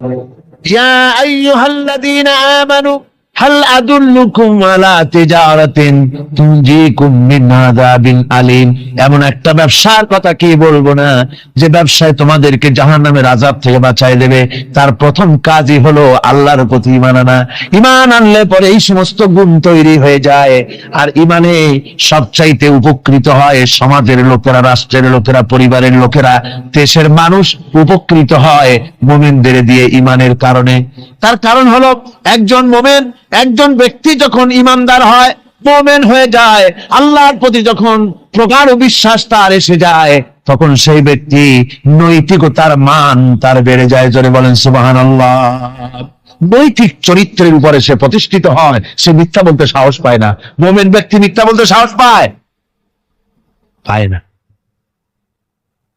ইয়া আইয়ুহাল্লাযীনা আমানু হাল আদুল্লুকুম আলা তিজারাতিন তুনজিকুম মিন আযাবিন আলীম। এমন একটা ব্যবসার কথা কি বলবো না, যে ব্যবসায় তোমাদেরকে জাহান্নামের আযাব থেকে বাঁচায় দেবে। তার প্রথম কাজই হলো আল্লাহর প্রতি ঈমান আনা। ঈমান আনলে পরে এই সমস্ত গুণ তৈরি হয়ে যায়। আর ঈমানে সবচাইতে উপকৃত হয় সমাজের লোকেরা, রাষ্ট্রের লোকেরা, পরিবারের লোকেরা, দেশের মানুষ উপকৃত হয় মুমিনদের দিয়ে ঈমানের কারণে। তার কারণ হলো একজন মুমিন, একজন ব্যক্তি যখন ঈমানদার হয়, মুমিন হয়ে যায়, আল্লাহর প্রতি যখন প্রগাঢ় বিশ্বাস তার এসে যায়, তখন সেই ব্যক্তি নৈতিকতার মান তার বেড়ে যায়। জোরে বলেন সুবহানাল্লাহ। নৈতিক চরিত্রের উপরে সে প্রতিষ্ঠিত হয়, সে মিথ্যা বলতে সাহস পায় না। মুমিন ব্যক্তি মিথ্যা বলতে সাহস পায়? পায় না।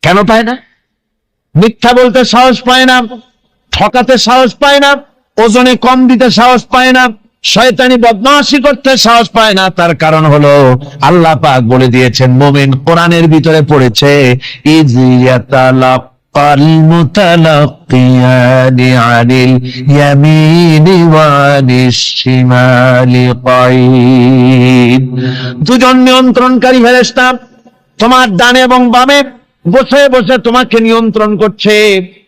কেন পায় না? মিথ্যা বলতে সাহস পায় না, ঠকাতে সাহস পায় না, ওজনে কম দিতে সাহস পায় না, শয়তানি বদমাশি করতে সাহস পায় না। তার কারণ হলো আল্লাহ পাক বলে দিয়েছেন, মুমিন কোরআনের ভিতরে পড়েছে, ইয ইয়াতালাক্কাল মুতালাক্কিয়ানি আনিল ইয়ামিনি ওয়া আনিশ শিমালি কাঈদ। দুজন নিয়ন্ত্রণকারী ফেরেশতা তোমার ডানে এবং বামে বসে বসে তোমাকে নিয়ন্ত্রণ করছে,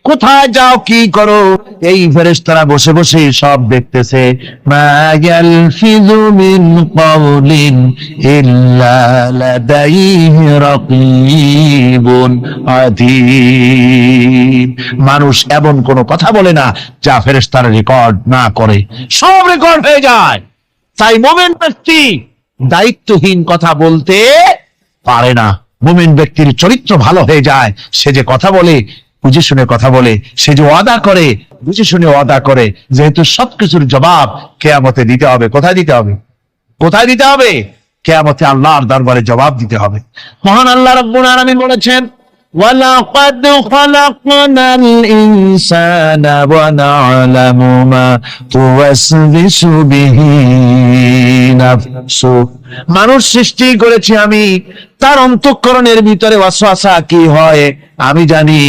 কোথায় যাও কি করো। এই ফেরেশতারা বসে বসে সব দেখতেছে। মা ইয়ালফিযু মিন কাওলিন ইল্লা লাদাইহি রাকীবুন আতীদ। মানুষ এমন কোন কথা বলে না যা ফেরেশতারা রেকর্ড না করে, সব রেকর্ড হয়ে যায়। তাই মুমিন ব্যক্তি দায়িত্বহীন কথা বলতে পারে না। মুমিন ব্যক্তির চরিত্র ভালো হয়ে যায়, সে যে কথা বলে বুঝে শুনে কথা বলে, সে যে ওয়াদা করে বুঝে শুনে ওয়াদা করে। যেহেতু সবকিছুর জবাব কিয়ামতে দিতে হবে। কোথায় দিতে হবে? কোথায় দিতে হবে? কিয়ামতে আল্লাহর দরবারে জবাব দিতে হবে। মহান আল্লাহ রাব্বুল আলামিন বলেছেন, ওয়ালাকাদ খালাকনাল ইনসানা ওয়া না'লামু মা তুওয়াসবিসু বিহি নাফসু। মানুষ সৃষ্টি করেছি আমি, তার অন্তঃকরণের ভিতরে ওয়াসওয়াসা কি হয় আমি জানি।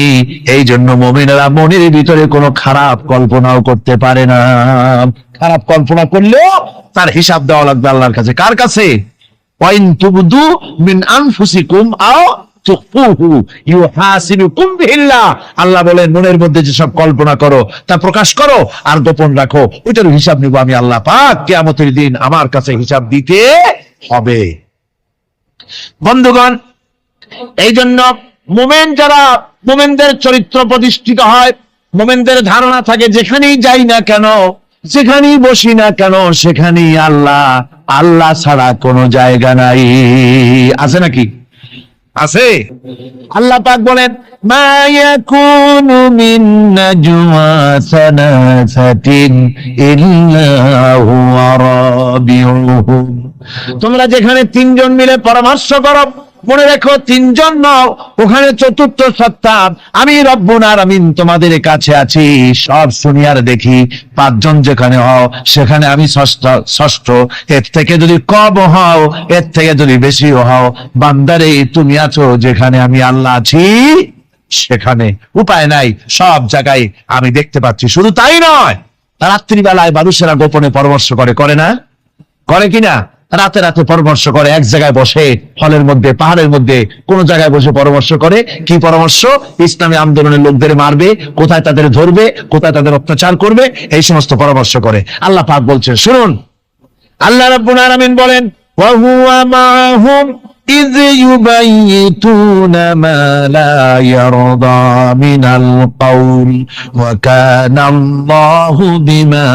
এই জন্য মুমিনেরা মনের ভিতরে কোনো খারাপ কল্পনাও করতে পারে না। খারাপ কল্পনা করলেও তার হিসাব দেওয়া লাগবে আল্লাহর কাছে। কার কাছে? ওয়াইন তুবদু মিন আনফুসিকুম আও তুখফুহু ইউহাসিবুকুম বিহিল্লাহ। আল্লাহ বলেন, মনের মধ্যে যেসব কল্পনা করো তা প্রকাশ করো আর গোপন রাখো, ওইটার হিসাব নিব আমি আল্লাহ পাক। কিয়ামতের দিন আমার কাছে হিসাব দিতে হবে। বন্ধুগণ, এই জন্য মুমিন যারা, মুমিনদের চরিত্র প্রতিষ্ঠিত হয়, মুমিনদের ধারণা থাকে যেখানেই যাই না কেন, যেখানেই বসি না কেন, সেখানেই আল্লাহ, আল্লাহ ছাড়া কোনো জায়গা নাই। আছে নাকি? আছে। আল্লাহ পাক বলেন, মা ইয়াকুনু মিন নাজওয়া সালাসাতিন ইল্লা হুয়া রাবিউহুম। তোমরা যেখানে তিনজন মিলে পরামর্শ করো, মনে রেখো তিনজন নও, ওখানে চতুর্থ সত্তা আমি রব্বুল আলামিন তোমাদের কাছে আছি, সব শুনি আর দেখি। পাঁচজন যেখানে হও সেখানে আমি ষষ্ঠ। এর থেকে যদি কম হও, এর থেকে যদি বেশিও হও, বান্দারে তুমি আছো যেখানে আমি আল্লাহ আছি সেখানে। উপায় নাই, সব জায়গায় আমি দেখতে পাচ্ছি। শুধু তাই নয়, রাত্রিবেলায় মানুষেরা গোপনে পরামর্শ করে, করে না? করে কিনা? রাতে রাতে পরামর্শ করে, এক জায়গায় বসে, হলের মধ্যে, পাহাড়ের মধ্যে, কোন জায়গায় বসে পরামর্শ করে। কি পরামর্শ? ইসলামী আন্দোলনের লোকদের মারবে, কোথায় তাদের ধরবে, কোথায় তাদের অত্যাচার করবে, এই সমস্ত পরামর্শ করে। আল্লাহ পাক বলছেন, শুনুন, আল্লাহ রাব্বুল আলামিন বলেন, ওয়া হুয়া মাআহুম ইয ইউবাইয়িতুনা মা লা ইয়ারদা মিনাল কাউল ওয়া কানা আল্লাহু বিমা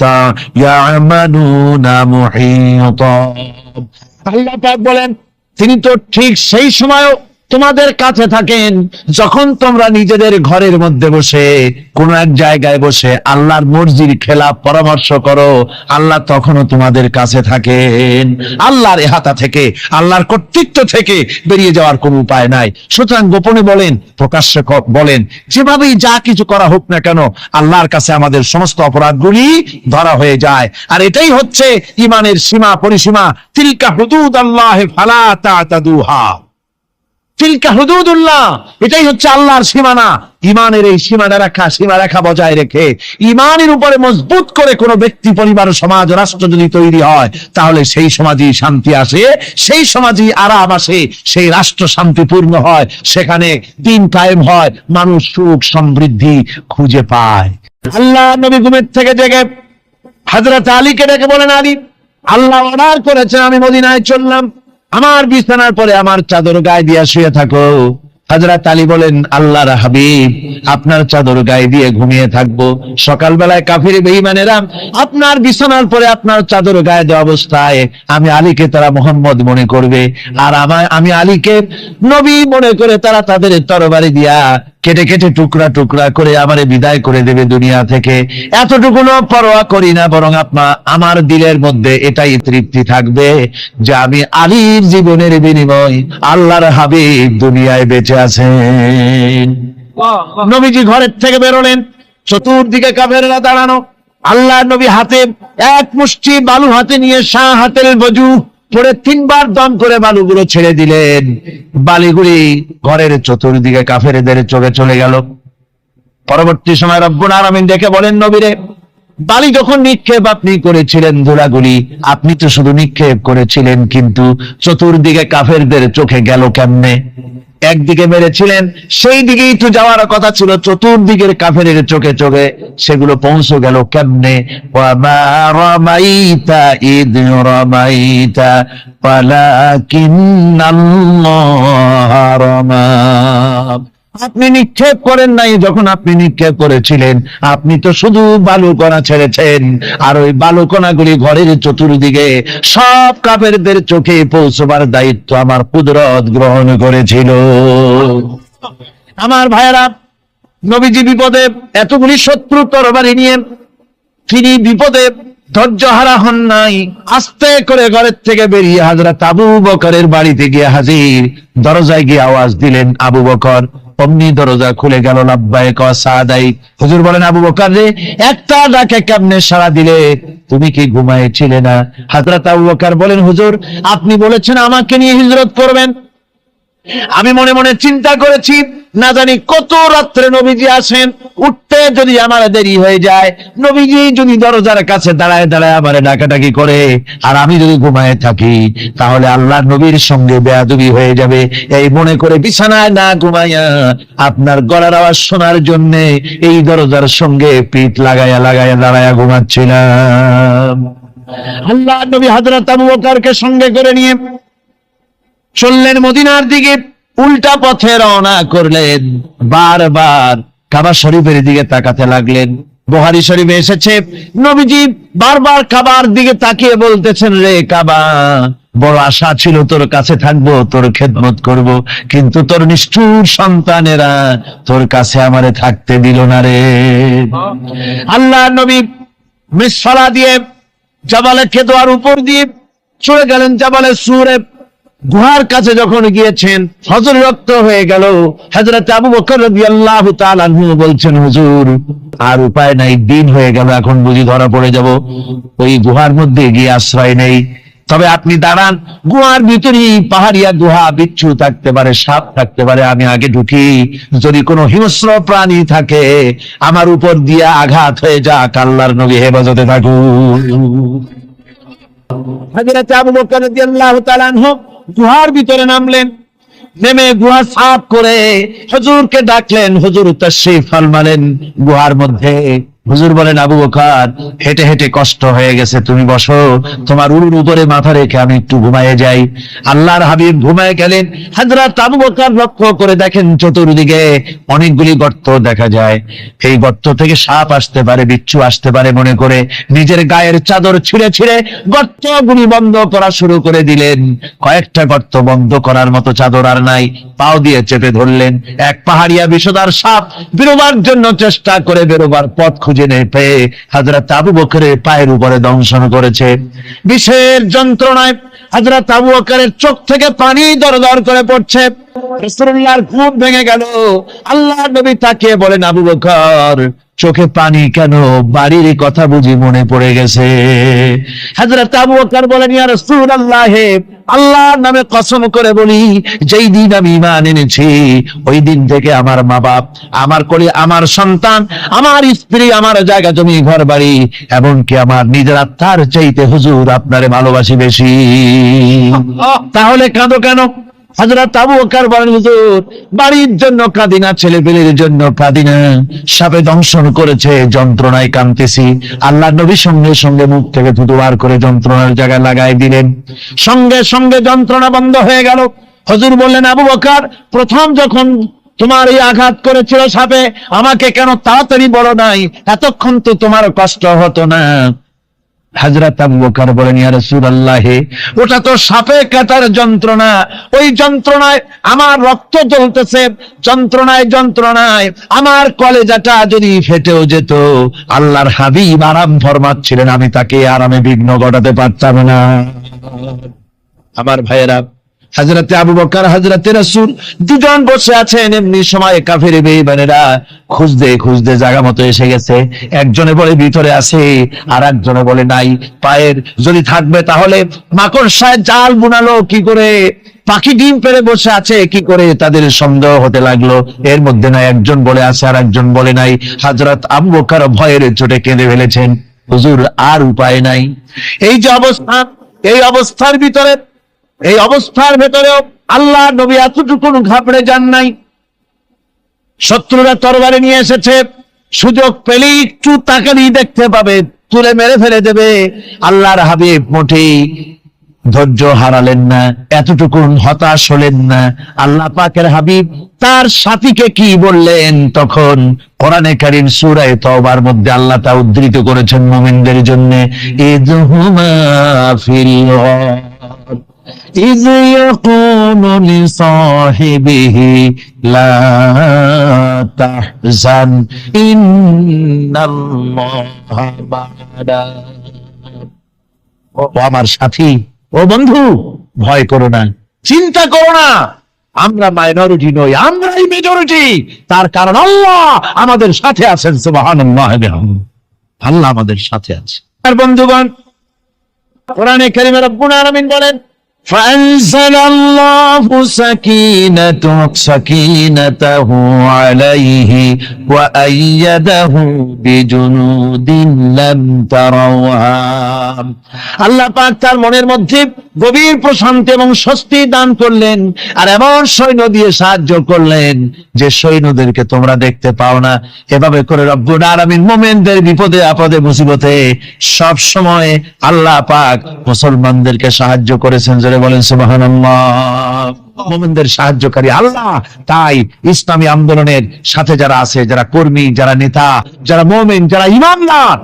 তা'য়ামালুনা মুহীতা। আল্লাহ পাক বলেন, তিনি তো ঠিক সেই সময়ও তোমাদের কাছে থাকেন যখন তোমরা নিজেদের ঘরের মধ্যে বসে, কোন এক জায়গায় বসে আল্লাহর মর্জির খেলাফ পরামর্শ করো, আল্লাহ তখনও তোমাদের কাছে থাকেন। আল্লাহর ইহাতা থেকে, আল্লাহর কর্তৃত্ব থেকে বেরিয়ে যাওয়ার কোনো উপায় নাই। সুতরাং গোপনে বলেন, প্রকাশ্যে বলেন, যেভাবেই যা কিছু করা হোক না কেন, আল্লাহর কাছে আমাদের সমস্ত অপরাধগুলি ধরা হয়ে যায়। আর এটাই হচ্ছে ঈমানের সীমা পরিসীমা। তিলকা হুদুদাল্লাহি ফালা তা'তাদুহা। তিলকা হুদুদুল্লাহ, এটাই হচ্ছে আল্লাহর সীমানা। ইমানের এই সীমারেখা বজায় রেখে ইমানের উপরে মজবুত করে কোনো ব্যক্তি, পরিবার, সমাজ, রাষ্ট্র যদি তৈরি হয়, তাহলে সেই সমাজই শান্তি আসে, সেই সমাজই আরাম আসে, সেই রাষ্ট্র শান্তিপূর্ণ হয়, সেখানে দিন কায়েম হয়, মানুষ সুখ সমৃদ্ধি খুঁজে পায়। আল্লাহ নবী ঘুমের থেকে জেগে হযরত আলীকে ডেকে বলেন, আলী, আল্লাহ অর্ডার করেছেন আমি মদিনায় চললাম, আমার বিছানার পরে আমার চাদর গায়ে দিয়ে শুয়ে থাকো। হযরত আলী বলেন, আল্লাহর হাবিব, আপনার চাদর গায়ে দিয়ে ঘুমিয়ে থাকবো, সকালবেলায় কাফির বেঈমানেরা আপনার বিছানার পরে আপনার চাদর গায়ে দেওয়া অবস্থায় আমি আলীকে তারা মুহাম্মদ মনে করবে, আর আমি আলীকে নবী মনে করে তারা তাদের তরবারি দিয়া কেটে কেটে টুকরা টুকরা করে আমারে বিদায় করে দেবে দুনিয়া থেকে। এতটুকুনো পরোয়া করি না, বরং আমার দিলের মধ্যে এটাই তৃপ্তি থাকবে যে আমি আলীর জীবনের বিনিময় আল্লাহর হাবিব দুনিয়ায় বেঁচে আছেন। নবীজি ঘরের থেকে বেরোলেন, চতুর্দিকে কাফেররা দাঁড়ানো। আল্লাহর নবী হাতে এক মুষ্টি বালু হাতে নিয়ে হাতের বজু পরে 3 বার দম করে বালুগুলো ছেড়ে দিলেন। বালিগুলি ঘরের চতুর্দিকে কাফেরদের চোখে চলে গেল। পরবর্তী সময় রব্বুল আলামিন দেখে বলেন, নবীরে, বালি যখন নিক্ষেপ আপনি করেছিলেন, ধুলাগুলি আপনি তো শুধু নিক্ষেপ করেছিলেন, কিন্তু চতুর্দিকে কাফেরদের চোখে গেল কেমনে? একদিকে মেরেছিলেন, সেই দিকেই তো যাওয়ার কথা ছিল, চতুর্দিকের কাফেরের চোখে চোখে সেগুলো পৌঁছে গেল কেমনে? ওয়ামা রামাইতা ইদ রামাইতা ওয়ালাকিন্নাল্লাহ রামা। আপনি নিক্ষেপ করেন নাই, যখন আপনি নিক্ষেপ করেছিলেন আপনি তো শুধু বালুকণা ছেড়েছেন, আর ওই বালুকণাগুলি ঘরের চতুর্দিকে সব কাফেরদের চোখে পৌঁছবার দায়িত্ব আমার কুদরত গ্রহণ করেছিল। আমার ভাইয়েরা, নবীজি বিপদে, এতগুলি শত্রু তরবারি নিয়ে তিনি বিপদে ধৈর্যহারা হন নাই। আস্তে করে ঘরের থেকে বেরিয়ে হযরত আবু বকরের বাড়িতে গিয়ে হাজির। দরজায় গিয়ে আওয়াজ দিলেন, আবু বকর। অমনি দরজা খুলে গেল, লাব্বাইক ওয়া সাদাইক। হুজুর বলেন, আবু বকর রে, একটা ডাকে কেমনে সাড়া দিলে? তুমি কি ঘুমাইছিলে না? হযরত আবু বকর বলেন, হুজুর, আপনি বলেছেন আমাকে নিয়ে হিজরত করবেন, আমি মনে মনে চিন্তা করেছি, না জানি কত রাত্রে নবীজি আসেন, উঠতে যদি আমার দেরি হয়ে যায়, নবীজি যদি দরজার কাছে দাঁড়ায় দাঁড়ায় আমারে ডাকাডাকি করে, আর আমি যদি ঘুমায় থাকি, তাহলে আল্লাহর নবীর সঙ্গে বেয়াদবি হয়ে যাবে। এই মনে করে বিছানায় না ঘুমাইয়া আপনার গলার আওয়াজ শোনার জন্য এই দরজার সঙ্গে পিঠ লাগাইয়া লাগাইয়া দাঁড়াইয়া ঘুমাচ্ছিলাম। আল্লাহর নবী হযরত আবু বকরকে সঙ্গে করে নিয়ে চললেন মদিনার দিকে। উল্টা পথে রওনা করলেন। বারবার কাবা শরীফের দিকে তাকাতে লাগলেন। বুখারী শরীফে এসেছে, নবীজি বারবার কাবার দিকে তাকিয়ে বলতেছেন, রে কাবা, বড় আশা ছিল তোর কাছে থাকবো, তোর খেদমত করব, কিন্তু তোর নিষ্ঠুর সন্তানেরা তোর কাছে আমারে থাকতে দিল না রে। আল্লাহ নবী মিসফালা দিয়ে জাবালে কেদোয়ার উপর দিয়ে চলে গেলেন জাবালে সুরে। গুহার কাছে যখন গিয়েছেন, হযর রক্ত হয়ে গেল। হযরত আবু বকর রাদিয়াল্লাহু তাআলা আনহু বলছেন, হুজুর, আর উপায় নাই, দিন হয়ে গেল, এখন বুঝি ধরা পড়ে যাব, ওই গুহার মধ্যে গিয়ে আশ্রয় নেই। তবে আপনি দাঁড়ান, গুহার ভিতরেই পাহাড়িয়া গুহা, বিচ্ছু থাকতে পারে, সাপ থাকতে পারে, আমি আগে ঢুকি, যদি কোনো হিংস্র প্রাণী থাকে আমার উপর দিয়ে আঘাত হয়ে যাক, আল্লাহর নবী হেফাজতে থাকুন। হযরত আবু বকর রাদিয়াল্লাহু তাআলা আনহু গুহার ভিতরে নামলেন। নেমে গুহা সাফ করে হুজুরকে ডাকলেন। হুজুর তাশরীফ ফরমালেন গুহার মধ্যে। হুজুর বলেন, আবু বকর, হেঁটে হেঁটে কষ্ট হয়ে গেছে, তুমি বসো, তোমার উরুর উপরে মাথা রেখে আমি একটু ঘুমায়ে যাই। আল্লাহর হাবিব ঘুমায়ে গেলেন। হযরত আবু বকর লক্ষ্য করে দেখেন চতুর্দিকে অনেকগুলি গর্ত দেখা যায়। এই গর্ত থেকে সাপ আসতে পারে, বিচ্ছু আসতে পারে মনে করে নিজের গায়ের চাদর ছিঁড়ে ছিঁড়ে গর্তগুলি বন্ধ করা শুরু করে দিলেন। কয়েকটা গর্ত বন্ধ করার মতো চাদর আর নাই, পাও দিয়ে চেপে ধরলেন। এক পাহাড়িয়া বিষধর সাপ বেরোবার জন্য চেষ্টা করে বেরোবার পথ খুঁজে নেই পেয়ে হযরত আবু বকরের পায়ের উপরে দংশন করেছে। বিষের যন্ত্রণায় হযরত আবু বকরের চোখ থেকে পানি দরদর করে পড়ছে। রাসূলুল্লাহর ঘুম ভেঙে গেল। আল্লাহর নবী তাকিয়ে বলেন, আবু বকর, চোখে পানি কেন? বাড়ির কথা বুঝি মনে পড়ে গেছে। হযরত আবু বকর বলেন, ইয়া রাসূলুল্লাহ, আল্লাহর নামে কসম করে বলি, যেই দিন আমি ঈমান এনেছি ওই দিন থেকে আমার মা বাপ, আমার কোলে আমার সন্তান, আমার স্ত্রী, আমার জায়গা জমি ঘর বাড়ি, এমনকি আমার নিজের আত্মার চাইতে হুজুর আপনারে ভালোবাসি বেশি। তাহলে কাঁদো কেন? হযরত আবু বকর বলেন, হুজুর বাড়ির জন্য কাঁদি না, ছেলে পেলের জন্য কাঁদি না, সাপে দংশন করেছে যন্ত্রণায় কাঁদতেছি। আল্লাহ নবী সঙ্গে সঙ্গে মুখ থেকে থুতু বার করে যন্ত্রণার জায়গায় লাগাই দিলেন, সঙ্গে সঙ্গে যন্ত্রণা বন্ধ হয়ে গেল। হুজুর বললেন, আবু বকর, প্রথম যখন তোমার এই আঘাত করেছিল সাপে, আমাকে কেন তাড়াতাড়ি বলো নাই? এতক্ষণ তো তোমার কষ্ট হতো না। হযরত আবু বকর বলেন, ইয়া রাসূলুল্লাহ, ওটা তো সাপে কাটার যন্ত্রণা, ওই যন্ত্রণায় আমার রক্ত জ্বলতেছে, যন্ত্রণায় আমার কলেজাটা যদি ফেটেও যেত, আল্লাহর হাবিব আরাম ফরমাচ্ছিলেন, আমি তাকে আরামে বিঘ্ন ঘটাতে পারতাম না। আমার ভাইয়েরা, হযরতে আবু বকর, হযরতে রাসূল দুজন বসে আছেন, এমনি সময় কাফের বেঈমানেরা খুঁজতে খুঁজতে জায়গা মতো এসে গেছে। একজনে বলে ভিতরে আছে, আর একজনে বলে নাই। পায়ের যদি থাকবে তাহলে মাকড়সায় জাল বুনালো কি করে, পাখি ডিম পেড়ে বসে আছে কি করে, তাদের সন্দেহ হতে লাগলো। এর মধ্যে নাই একজন বলে আছে আর একজন বলে নাই। হযরত আবু বকর ভয়ের চোটে কেঁদে ফেলেছেন, হুজুর আর উপায় নাই। এই যে অবস্থা, এই অবস্থার ভিতরে, এই অবস্থার ভেতরেও আল্লাহ নবী এতটুকু ঘাবড়ে যান নাই। শত্রুরা তরবারি নিয়ে এসেছে, সুযোগ পেলেই একটু তাকালেই দেখতে পাবে, তুলে মেরে ফেলে দেবে। আল্লাহর হাবিব মোটেই ধৈর্য হারালেন না, এতটুকু হতাশ হলেন না। আল্লাহ পাকের হাবিব তার সাথীকে কি বললেন? তখন কোরআনে কারীম সূরা তাওবার মধ্যে আল্লাহ তা উদ্ধৃত করেছেন মুমিনদের জন্য, ইযহুমা ফিল إذ يقول لصاحبه لا تحزن إن الله معنا। ও আমার সাথী, ও বন্ধু, ভয় করো না, চিন্তা করো না, আমরা মাইনরিটি নই, আমরাই মেজরিটি। তার কারণ আল্লাহ আমাদের সাথে আছেন। সুবহানাল্লাহ, আল্লাহ আমাদের সাথে আছে। আর বন্ধুগণ, কোরআনে কারীমে রব্বুল আলামিন বলেন, فأنزل الله سكينته عليه وأيده بجنود لم تروها। আল্লাহ পাক তার মনের মধ্যে গভীর প্রশান্তি এবং স্বস্তি দান করলেন, আর এমন সৈন্য দিয়ে সাহায্য করলেন যে সৈন্যদেরকে তোমরা দেখতে পাও না। এভাবে করে রব্বুল আলামিন মুমিনদের বিপদে আপদে মুসিবতে সব সময় আল্লাহ পাক মুসলমানদেরকে সাহায্য করেছেন। জোরে বলেন সুবহানাল্লাহ। মুমিনদের সাহায্যকারী আল্লাহ। তাই ইসলামী আন্দোলনের সাথে যারা আছে, যারা কর্মী, যারা নেতা, যারা মুমিন, যারা ঈমানদার,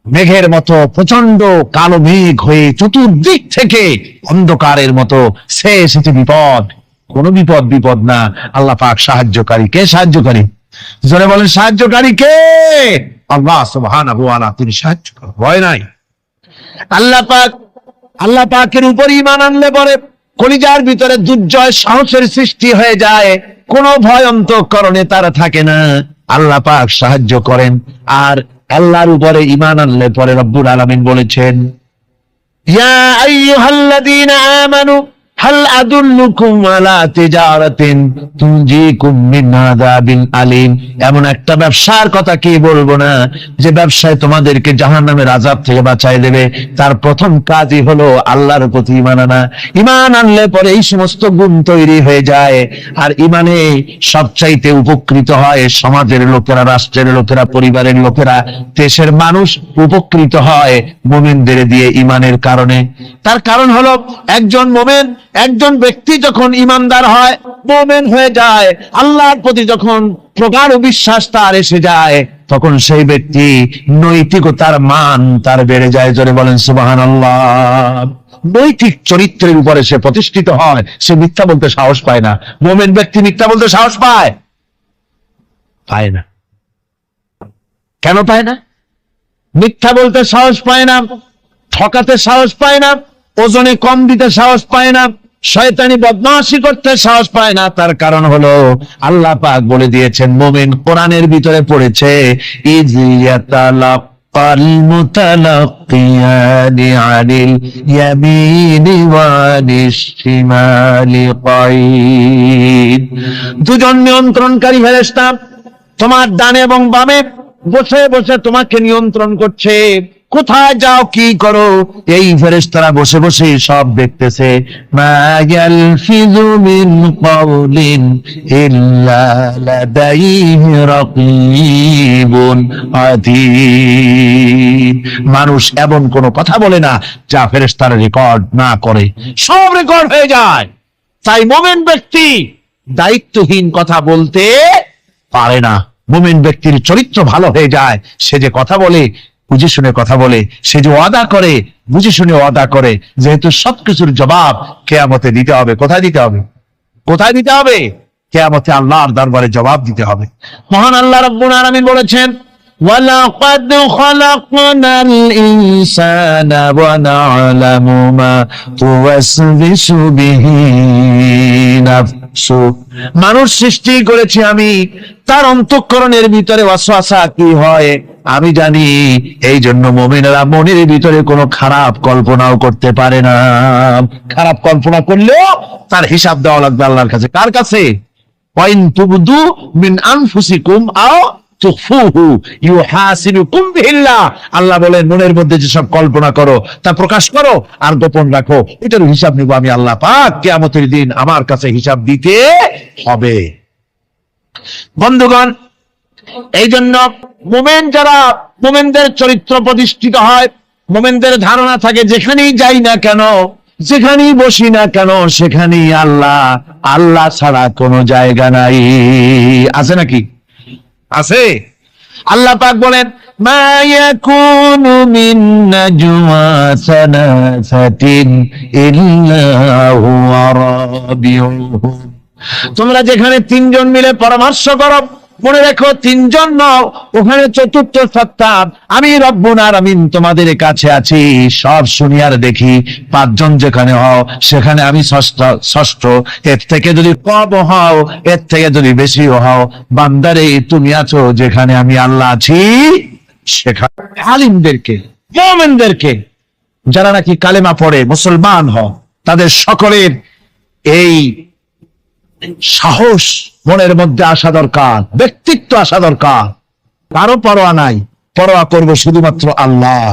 মেঘের মতো প্রচন্ড কালো মেঘ হয়ে চতুর্দিক থেকে অন্ধকারের মতো সে এসেছে বিপদ, কোন বিপদ না। আল্লাহ পাক সাহায্যকারী। কে সাহায্যকারী? জোরে বলেন, সাহায্যকারী কে? আল্লাহ সুবহানাহু ওয়া তাআলা, তিনি সাহায্যকারী, ভয় নাই। আল্লাহ পাকের উপর ঈমান আনলে পরে কলিজার ভিতরে দুর্জয় সাহসের সৃষ্টি হয়ে যায়, কোনো ভয় অন্তঃকরণে তার থাকে না। আল্লাহ পাক সাহায্য করেন। আর আল্লাহর উপরে ঈমান আনলে পরে রব্বুল আলামিন বলেছেন, ইয়া আইয়ুহাল্লাযীনা আমানু হাল আদুল্লুকুম আলা তিজারাতিন তুনজিকুম মিন আযাবিন আলীম। এমন একটা ব্যবসার কথা কি বলবো না, যে ব্যবসায় তোমাদেরকে জাহান্নামের আযাব থেকে বাঁচায় দেবে। তার প্রথম কাজই হলো আল্লাহর প্রতি ঈমান আনা। ঈমান আনলে পরে এই সমস্ত গুণ তৈরি হয়ে যায়। আর ঈমানে সবচাইতে উপকৃত হয় সমাজের লোকেরা, রাষ্ট্রের লোকেরা, পরিবারের লোকেরা, দেশের মানুষ উপকৃত হয় মুমিনদের দিয়ে ঈমানের কারণে। তার কারণ হলো একজন মুমিন, একজন ব্যক্তি যখন ঈমানদার হয়, মুমিন হয়ে যায়, আল্লাহর প্রতি যখন প্রগাঢ় বিশ্বাস তার এসে যায়, তখন সেই ব্যক্তি নৈতিকতার মান তার বেড়ে যায়। জোরে বলেন সুবহানাল্লাহ। নৈতিক চরিত্রের উপরে সে প্রতিষ্ঠিত হয়, সে মিথ্যা বলতে সাহস পায় না। মুমিন ব্যক্তি মিথ্যা বলতে সাহস পায় না। কেন পায় না? মিথ্যা বলতে সাহস পায় না, ঠকাতে সাহস পায় না, ওজনে কম দিতে সাহস পায় না, শয়তানি বদমাশি করতে সাহস পায় না। তার কারণ হলো আল্লাহ পাক বলে দিয়েছেন, মুমিন কোরআনের ভিতরে পড়েছে, ইয ইয়াতালাক্কাল মুতালাক্কিয়ানি আনিল ইয়ামিনি ওয়া আনিশ শিমালি কাঈদ। দুজন নিয়ন্ত্রণকারী ফেরেশতা তোমার ডানে এবং বামে বসে বসে তোমাকে নিয়ন্ত্রণ করছে, কোথায় যাও কি করো এই ফেরেশতারা বসে বসে সব দেখতেছে। মা ইয়ালফিযু মিন কাওলিন ইল্লা লাদাইহি রাকীবুন আতীদ। মানুষ এমন কোন কথা বলে না যা ফেরেশতারা রেকর্ড না করে, সব রেকর্ড হয়ে যায়। তাই মুমিন ব্যক্তি দায়িত্বহীন কথা বলতে পারে না। মুমিন ব্যক্তির চরিত্র ভালো হয়ে যায়, সে যে কথা বলে বুঝে শুনে কথা বলে, সে যে ওয়াদা করে বুঝে শুনে ওয়াদা করে, যেহেতু সবকিছুর জবাব কিয়ামতে দিতে হবে। কোথায় দিতে হবে? কোথায় দিতে হবে? কিয়ামতে আল্লাহর দরবারে জবাব দিতে হবে। মহান আল্লাহ রাব্বুল আলামিন বলেছেন, ওয়ালাকাদ খালাকনাল ইনসানা ওয়া না'লামু মা তুওয়াসবিসু বিহি নাফসু। মানুষ সৃষ্টি করেছি আমি, তার অন্তঃকরণের ভিতরে ওয়াসওয়াসা কি হয় আমি জানি। এই জন্য মুমিনেরা মনের ভিতরে কোনো খারাপ কল্পনাও করতে পারে না। খারাপ কল্পনা করলেও তার হিসাব দেওয়া লাগবে আল্লাহর কাছে। কার কাছে? ওয়াইন তুবদু মিন আনফুসিকুম আও তুখফুহু ইউহাসিবুকুম বিহিল্লাহ। আল্লাহ বলেন, মনের মধ্যে যেসব কল্পনা করো তা প্রকাশ করো আর গোপন রাখো, এটার হিসাব নিব আমি আল্লাহ পাক। কিয়ামতের দিন আমার কাছে হিসাব দিতে হবে। বন্ধুগণ, এই জন্য মুমিন যারা, মুমিনদের চরিত্র প্রতিষ্ঠিত হয়, মুমিনদের ধারণা থাকে যেখানেই যাই না কেন, যেখানেই বসি না কেন, সেখানেই আল্লাহ, আল্লাহ ছাড়া কোনো জায়গা নাই। আছে নাকি? আছে। আল্লাহ পাক বলেন, মা ইয়াকুনু মিন নাজওয়া সালাসাতিন ইল্লা হুয়া রাবিউহুম। তোমরা যেখানে তিনজন মিলে পরামর্শ করো, মনে রেখো তিনজন নও, ওখানে চতুর্থ সত্তা আমি রব্বুল আলামিন তোমাদের কাছে আছি। সব শুনি আর দেখি, পাঁচজন যেখানে হও সেখানে আমি ষষ্ঠ। এর থেকে যদি কম হও, এর থেকে যদি বেশি হও, বান্দারে তুমি আছো যেখানে আমি আল্লাহ আছি সেখানে। আলিমদেরকে, মুমিনদেরকে, যারা নাকি কালেমা পড়ে মুসলমান হও, তাদের সকলের এই সাহস মনের মধ্যে আসা দরকার, ব্যক্তিত্ব আসা দরকার। কারো পরোয়া নাই, পরোয়া করবো শুধুমাত্র আল্লাহ।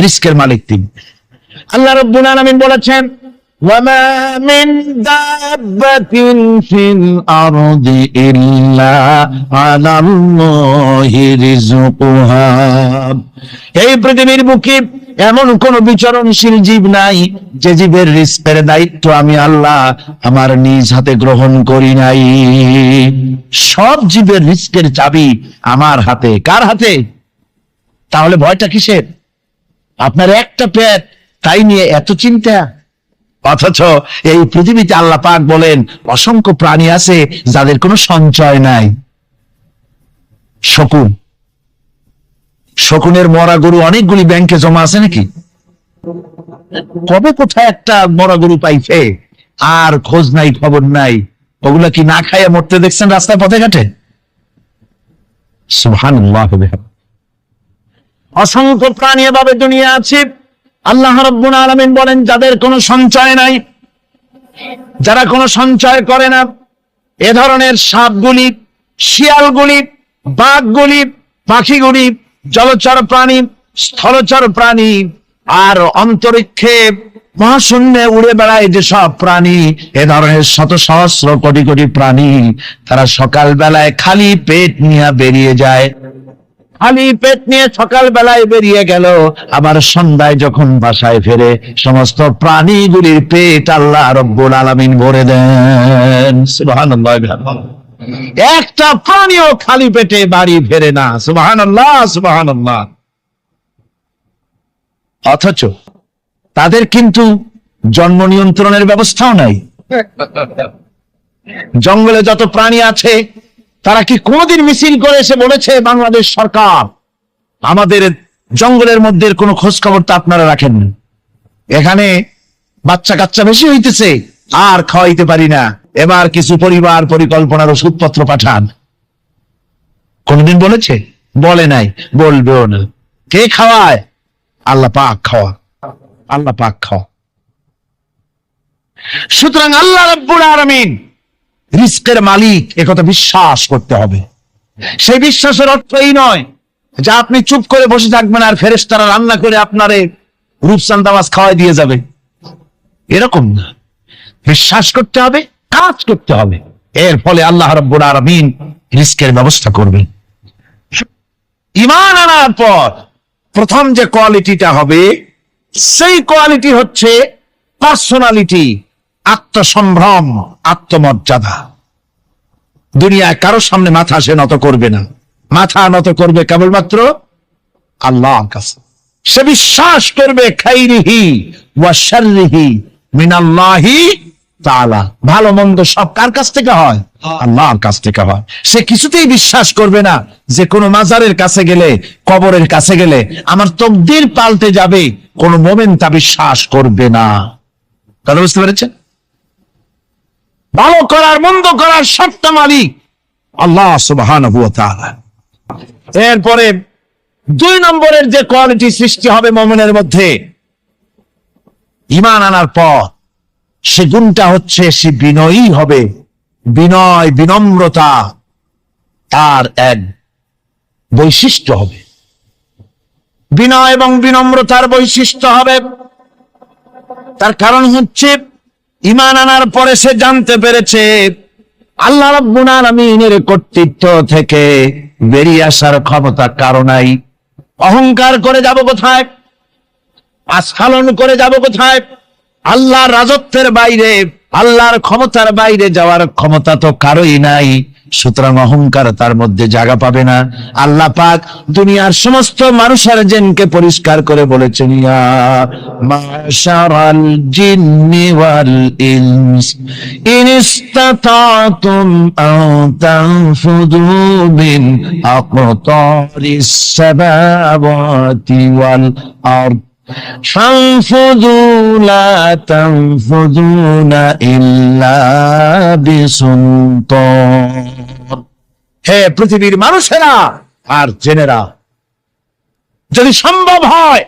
রিজকের মালিক তিনি। আল্লাহ রাব্বুল আলামিন বলেছেন, ওয়ামা মিন দাব্বাতিন ফিল আরদি ইল্লা আলাল্লাহি রিজকুহা। এই পৃথিবীর বুকে এমন কোন বিচরণশীল জীব নাই যে জীবের রিজকের দায়িত্ব আমি আল্লাহ আমার নিজ হাতে গ্রহণ করি নাই। সব জীবের রিজকের চাবি আমার হাতে। কার হাতে? তাহলে ভয়টা কিসের? আপনার একটা পেট, তাই নিয়ে এত চিন্তা। অথচ এই পৃথিবীতে আল্লাহ পাক বলেন অসংখ্য প্রাণী আছে যাদের কোনো সঞ্চয় নাই। শকুন, শকুনের মরা গরু অনেকগুলি ব্যাংকে জমা আছে নাকি? কবে কোথায় একটা মরা গরু পাইছে আর খোঁজ নাই, খবর নাই। ওগুলা কি না খাইয়া মরতে দেখছেন রাস্তায় পথে ঘাটে? সুবহানাল্লাহ। অসংখ্য প্রাণী এভাবে দুনিয়া আছে। আল্লাহ রাব্বুল আলামিন বলেন যাদের কোনো সঞ্চয় নাই, যারা কোনো সঞ্চয় করে না, এ ধরনের সাপগুলি, শিয়ালগুলি, বাঘগুলি, পাখিগুলি, জলচর প্রাণী, স্থলচর প্রাণী আর অন্তরিক্ষে মহাশূন্যে উড়ে বেড়ায় যেসব প্রাণী, এ ধরনের শত সহস্র কোটি কোটি প্রাণী, তারা সকাল বেলায় খালি পেট নিয়ে বেরিয়ে যায়। খালি পেট নিয়ে সকাল বেলায় বেরিয়ে গেল, আবার সন্ধ্যায় যখন বাসায় ফেরে সমস্ত প্রাণীগুলির পেট আল্লাহ রব্বুল আলামিন ভরে দেন। সুবহানাল্লাহ। একটা প্রাণীও খালি পেটে বাড়ি ফেরে না। সুবহানাল্লাহ, সুবহানাল্লাহ। অথচ তাদের কিন্তু জন্ম নিয়ন্ত্রণের ব্যবস্থাও নাই। জঙ্গলে যত প্রাণী আছে তারা কি কোনদিন মিছিল করে এসে বলেছে বাংলাদেশ সরকার আমাদের জঙ্গলের মধ্যে কোনো খোঁজ খবর তো আপনারা রাখেন? এখানে বাচ্চা কাচ্চা বেশি হইতেছে, আর খাওয়াইতে পারি না, এবার কিছু পরিবার পরিকল্পনার ওষুধপত্র পাঠান। কোনদিন বলেছে? বলে নাই, বলবেও না। কে খাওয়ায়? আল্লাহ পাক খাওয়া, আল্লাহ পাক খাওয়া। সুতরাং আল্লাহ রাব্বুল আলামিন রিজকের মালিক, একথা বিশ্বাস করতে হবে। সেই বিশ্বাসের অর্থ এই নয় যে আপনি চুপ করে বসে থাকবেন আর ফেরেশতারা রান্না করে আপনারে রূপসান দামাজ খাওয়াই দিয়ে যাবে, এরকম না। বিশ্বাস করতে হবে, কাজ করতে হবে, এর ফলে আল্লাহ রাব্বুল আলামিন রিজকের ব্যবস্থা করবেন। ঈমান আনার পর প্রথম যে কোয়ালিটিটা হবে, সেই কোয়ালিটি হচ্ছে পার্সোনালিটি, আত্মসম্ভ্রম, আত্মমর্যাদা। দুনিয়ায় কারোর সামনে মাথা সে নত করবে না, মাথা নত করবে কেবলমাত্র আল্লাহর কাছে। সে বিশ্বাস করবে খাইরিহি ওয়া শাররিহি মিনাল্লাহি তাআলা, ভালো মন্দ সব কার কাছ থেকে হয়? আল্লাহর কাছ থেকে হয়। সে কিছুতেই বিশ্বাস করবে না যে কোনো মাজারের কাছে গেলে, কবরের কাছে গেলে আমার তকদির পাল্টে যাবে। কোন মুমিন তা বিশ্বাস করবে না। কথা বুঝতে পেরেছেন? ভালো করার মন্দ করার সবটা মালিক আল্লাহ সুবহানাহু ওয়া তাআলা। এরপরে 2 নম্বরের যে কোয়ালিটি সৃষ্টি হবে মুমিনের মধ্যে ঈমান আনার পর, সে গুণটা হচ্ছে সে বিনয়ী হবে। বিনয়, বিনম্রতা তার এক বৈশিষ্ট্য হবে। বিনয় এবং বিনম্রতার বৈশিষ্ট্য হবে। তার কারণ হচ্ছে ঈমান আনার পরে সে জানতে পেরেছে আল্লাহ রাব্বুল আলামিনের কর্তৃত্ব থেকে বেরিয়ে আসার ক্ষমতা কারো নাই। অহংকার করে যাব কোথায়? আস্ফালন করে যাব কোথায়? আল্লাহর রাজত্বের বাইরে, আল্লাহর ক্ষমতার বাইরে যাওয়ার ক্ষমতা তো কারোই নাই। সুতরাং অহংকার তার মধ্যে জায়গা পাবে না। আল্লাহ পাক দুনিয়ার সমস্ত মানুষের জিনকে পরিষ্কার করে বলেছেন, ইয়া মাশারাল জিন্নি ওয়াল ইনস ইন ইসতাতাতুম আন তানফুযু মিন আকতারিস সামাওয়াতি ওয়াল আরদ فانفذوا لا تنفذون إلا بسلطان। হে পৃথিবীর মানুষেরা আর জেনেরা, যদি সম্ভব হয়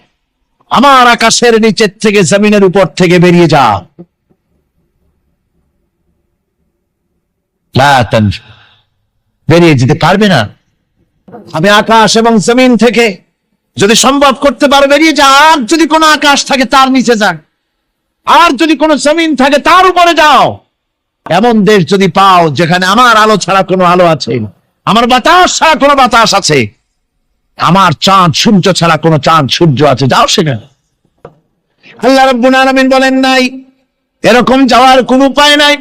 আমার আকাশের নিচের থেকে, জমিনের উপর থেকে বেরিয়ে যাও। লা তানফু, বেরিয়ে যেতে পারবে না। আমি আকাশ এবং জমিন থেকে যদি সম্ভব করতে পারো বেরিয়ে যা। আর যদি কোনো আকাশ থাকে তার নিচে যান, আর যদি কোনো জমিন থাকে তার উপরে যাও। এমন দেশ যদি পাও যেখানে আমার আলো ছাড়া কোনো আলো আছে, আমার বাতাস ছাড়া কোনো বাতাস আছে, আমার চাঁদ সূর্য ছাড়া কোনো চাঁদ সূর্য আছে, যাও সেখানে। আল্লাহ রাব্বুল আলামিন বলেন নাই এরকম যাওয়ার কোন উপায় নাই।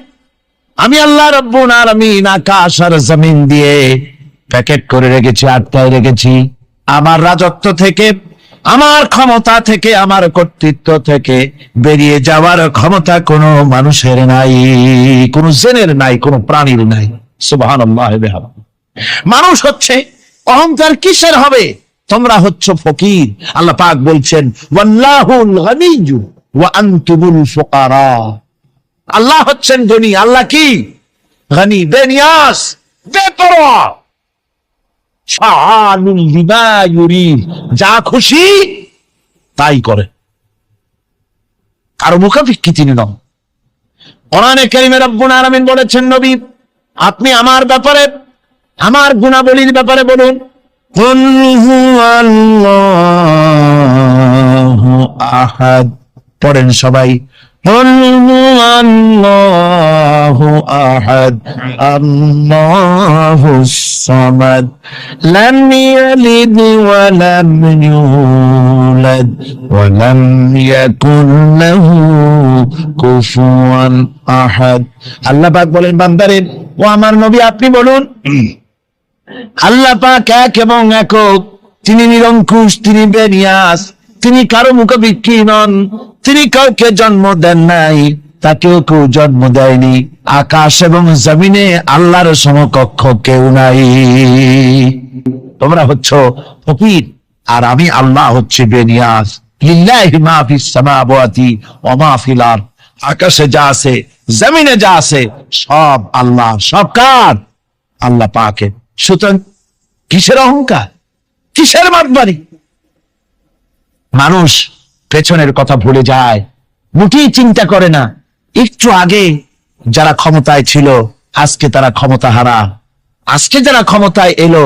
আমি আল্লাহ রাব্বুল আলামিন আকাশ আর জমিন দিয়ে প্যাকেট করে রেখেছি, আটকায় রেখেছি। আমার রাজত্ব থেকে, আমার ক্ষমতা থেকে, আমার কর্তৃত্ব থেকে বেরিয়ে যাওয়ার ক্ষমতা কোনো মানুষের নাই, কোনো জিনের নাই, কোনো প্রাণীর নাই। সুবহানাল্লাহ। মানুষ হচ্ছে অহংকার কিসের হবে? তোমরা হচ্ছ ফকির। আল্লাহ পাক বলছেন ওয়াল্লাহুল গানিয়্যু ওয়া আনতুমুল ফুকারা। আল্লাহ হচ্ছেন ধনী। আল্লাহ কি? গনি, বেনিয়াস, বেপরোয়া। যা খুশি তাই করে, কারো মুখাপেক্ষী তিনি নন। কোরআনে কারীমে রব্বুল আলামিন বলেছেন, নবী আপনি আমার ব্যাপারে, আমার গুণাবলীর ব্যাপারে বলুন। কুল হুয়াল্লাহু আহাদ, পড়েন সবাই। قل هو الله أحد الله الصمد لم يلد ولم يولد ولم يكن له كفوا أحد। আল্লাহ পাক বলেন, বান্দারে ও আমার নবী আপনি বলুন, আল্লাহ পাক এক এবং একক, তিনি নিরঙ্কুশ, তিনি বেনিয়াস, তিনি কারো মুখাপেক্ষী নন, তিনি কাউকে জন্ম দেন নাই, তাকেও কেউ জন্ম দেয়নি। আকাশ এবং জমিনে আল্লাহর সমকক্ষ কেউ নাই। তোমরা হচ্ছ ফকির আর আমি আল্লাহ হচ্ছে বেনিয়াস। লিল্লাহি মা ফিস সামাওয়াতি ওয়া মা ফিল আরদ। আকাশে যা আছে জমিনে যা আছে সব আল্লাহ, সব কার? আল্লাহ পাকের। সুতরাং কিসের অহংকার, কিসের মাতবাড়ি? মানুষ পেছনের কথা ভুলে যায়, মোটেই চিন্তা করে না। একটু আগে যারা ক্ষমতায় ছিল আজকে তারা ক্ষমতা হারা, আজকে যারা ক্ষমতায় এলো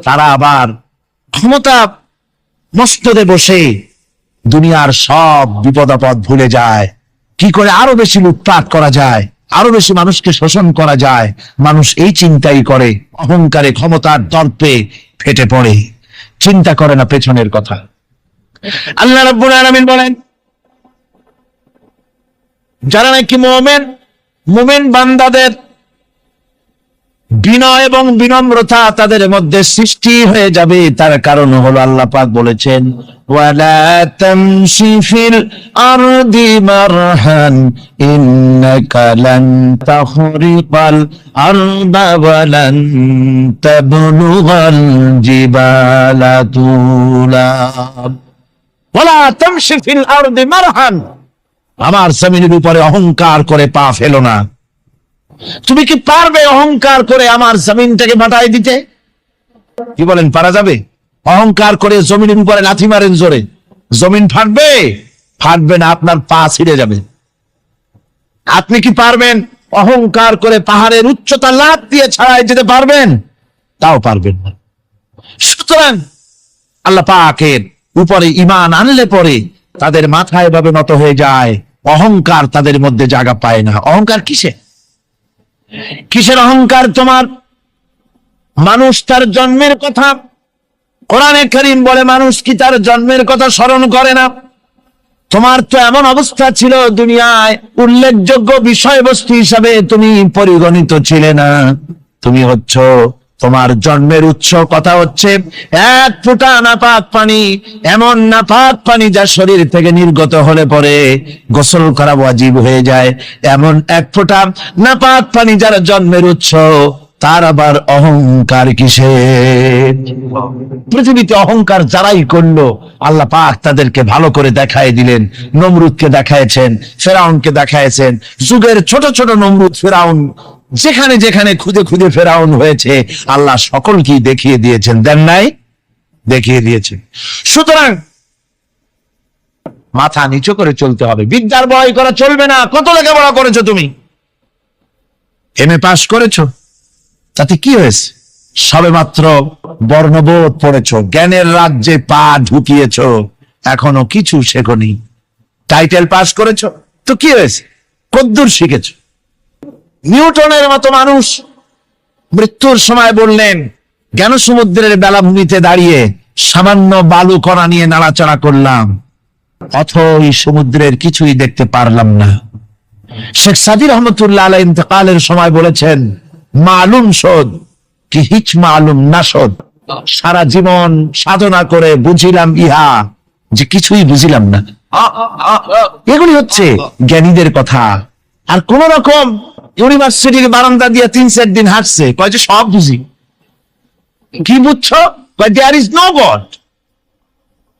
তারা আবার ক্ষমতা মস্তদে বসে দুনিয়ার সব বিপদ আপদ ভুলে যায়। কি করে আরো বেশি লুটপাট করা যায়, আরো বেশি মানুষকে শোষণ করা যায়, মানুষ এই চিন্তাই করে। অহংকারে ক্ষমতার দর্পে ফেটে পড়ে, চিন্তা করে না পেছনের কথা। আল্লাহ রাব্বুল আলামিন বলেন, যারা নাকি মুমিন বান্দাদের বিনয় এবং বিনম্রতা তাদের মধ্যে সৃষ্টি হয়ে যাবে, তার কারণ হলো আল্লাহ পাক বলেছেন, ওয়ালা তামশি ফিল আরদি মারহান ইন্নাকা লান তাখরিকাল আরদা ওয়া লান তাবলুগাল জিবালা তুলা। ওয়ালা তামশি ফিল আরদি মারহান, আমার জমিনের উপরে অহংকার করে পা ফেলো না। তুমি কি পারবে অহংকার করে আমার জমিনটাকে ফাটাই দিতে? কি বলেন, পারা যাবে? অহংকার করে জমিনের উপরে লাথি মারেন জোরে, জমিন ফাটবে? ফাটবে না, আপনার পা ছিঁড়ে যাবে। আপনি কি পারবেন অহংকার করে পাহাড়ের উচ্চতা লাথ দিয়ে ছাড়াই যেতে পারবেন? তাও পারবেন না। সুতরাং আল্লাহ পাকের উপরে ঈমান আনলে পরে তাদের মাথা এভাবে নত হয়ে যায়, অহংকার তাদের মধ্যে জায়গা পায় না। অহংকার কিসের অহংকার তোমার? মানুষ তার জন্মের কথা, কোরআনে কারীম বলে, মানুষ কি তার জন্মের কথা স্মরণ করে না? তোমার তো এমন অবস্থা ছিল, দুনিয়ায় উল্লেখযোগ্য বিষয়বস্তু হিসাবে তুমি পরিগণিত ছিলে না। তুমি হচ্ছ, তোমার জন্মের উৎস কথা হচ্ছে এক ফোঁটা নাপাক পানি, এমন নাপাক পানি যা শরীর থেকে নির্গত হলে পরে গোসল করা ওয়াজিব হয়ে যায়। এমন এক ফোঁটা নাপাক পানি যার জন্মের উৎস, তার আবার অহংকার কিসের? পৃথিবীতে অহংকার যারাই করলো আল্লাহ পাক তাদেরকে ভালো করে দেখায় দিলেন। নমরুদকে দেখায়ছেন, ফেরাউনকে দেখায়ছেন, যুগের ছোট ছোট নমরুদ ফেরাউন যেখানে যেখানে খুদে খুদে ফেরাউন হয়েছে আল্লাহ সকলকেই দেখিয়ে দিয়েছেন, দেন নাই? দেখিয়ে দিয়েছেন। সুতরাং মাথা নিচু করে চলতে হবে, বিদ্যার বড়াই করা চলবে না। কত লেখাপড়া করেছো তুমি? এমএ পাস করেছো, তাতে কি হয়েছে? সবে মাত্র বর্ণবোধ পড়েছো, জ্ঞানের রাজ্যে পা ঢুকিয়েছো, এখনো কিছু শেখনি। টাইটেল পাস করেছো, তো কি হয়েছে? কদ্দুর শিখেছো? নিউটনের মতো মানুষ মৃত্যুর সময় বললেন, জ্ঞান সমুদ্রের বেলাভূমিতে দাঁড়িয়ে সামান্য বালু কণা নিয়ে নাড়াচাড়া করলাম, অথই সমুদ্রের কিছুই দেখতে পারলাম না। শেখ সাদী রহমতুল্লাহ আলাইহি ইন্তেকালের সময় বলেছেন, মালুম শোধ কি হিচ মালুম না শোধ, সারা জীবন সাধনা করে বুঝিলাম ইহা, যে কিছুই বুঝিলাম না। এগুলি হচ্ছে জ্ঞানীদের কথা। আর কোন রকম ইউনিভার্সিটির বারান্দা দিয়ে 3-4 দিন হাঁটছে, কয় যে সব বুঝি। কি বুঝছো? দেয়ার ইজ নো গড,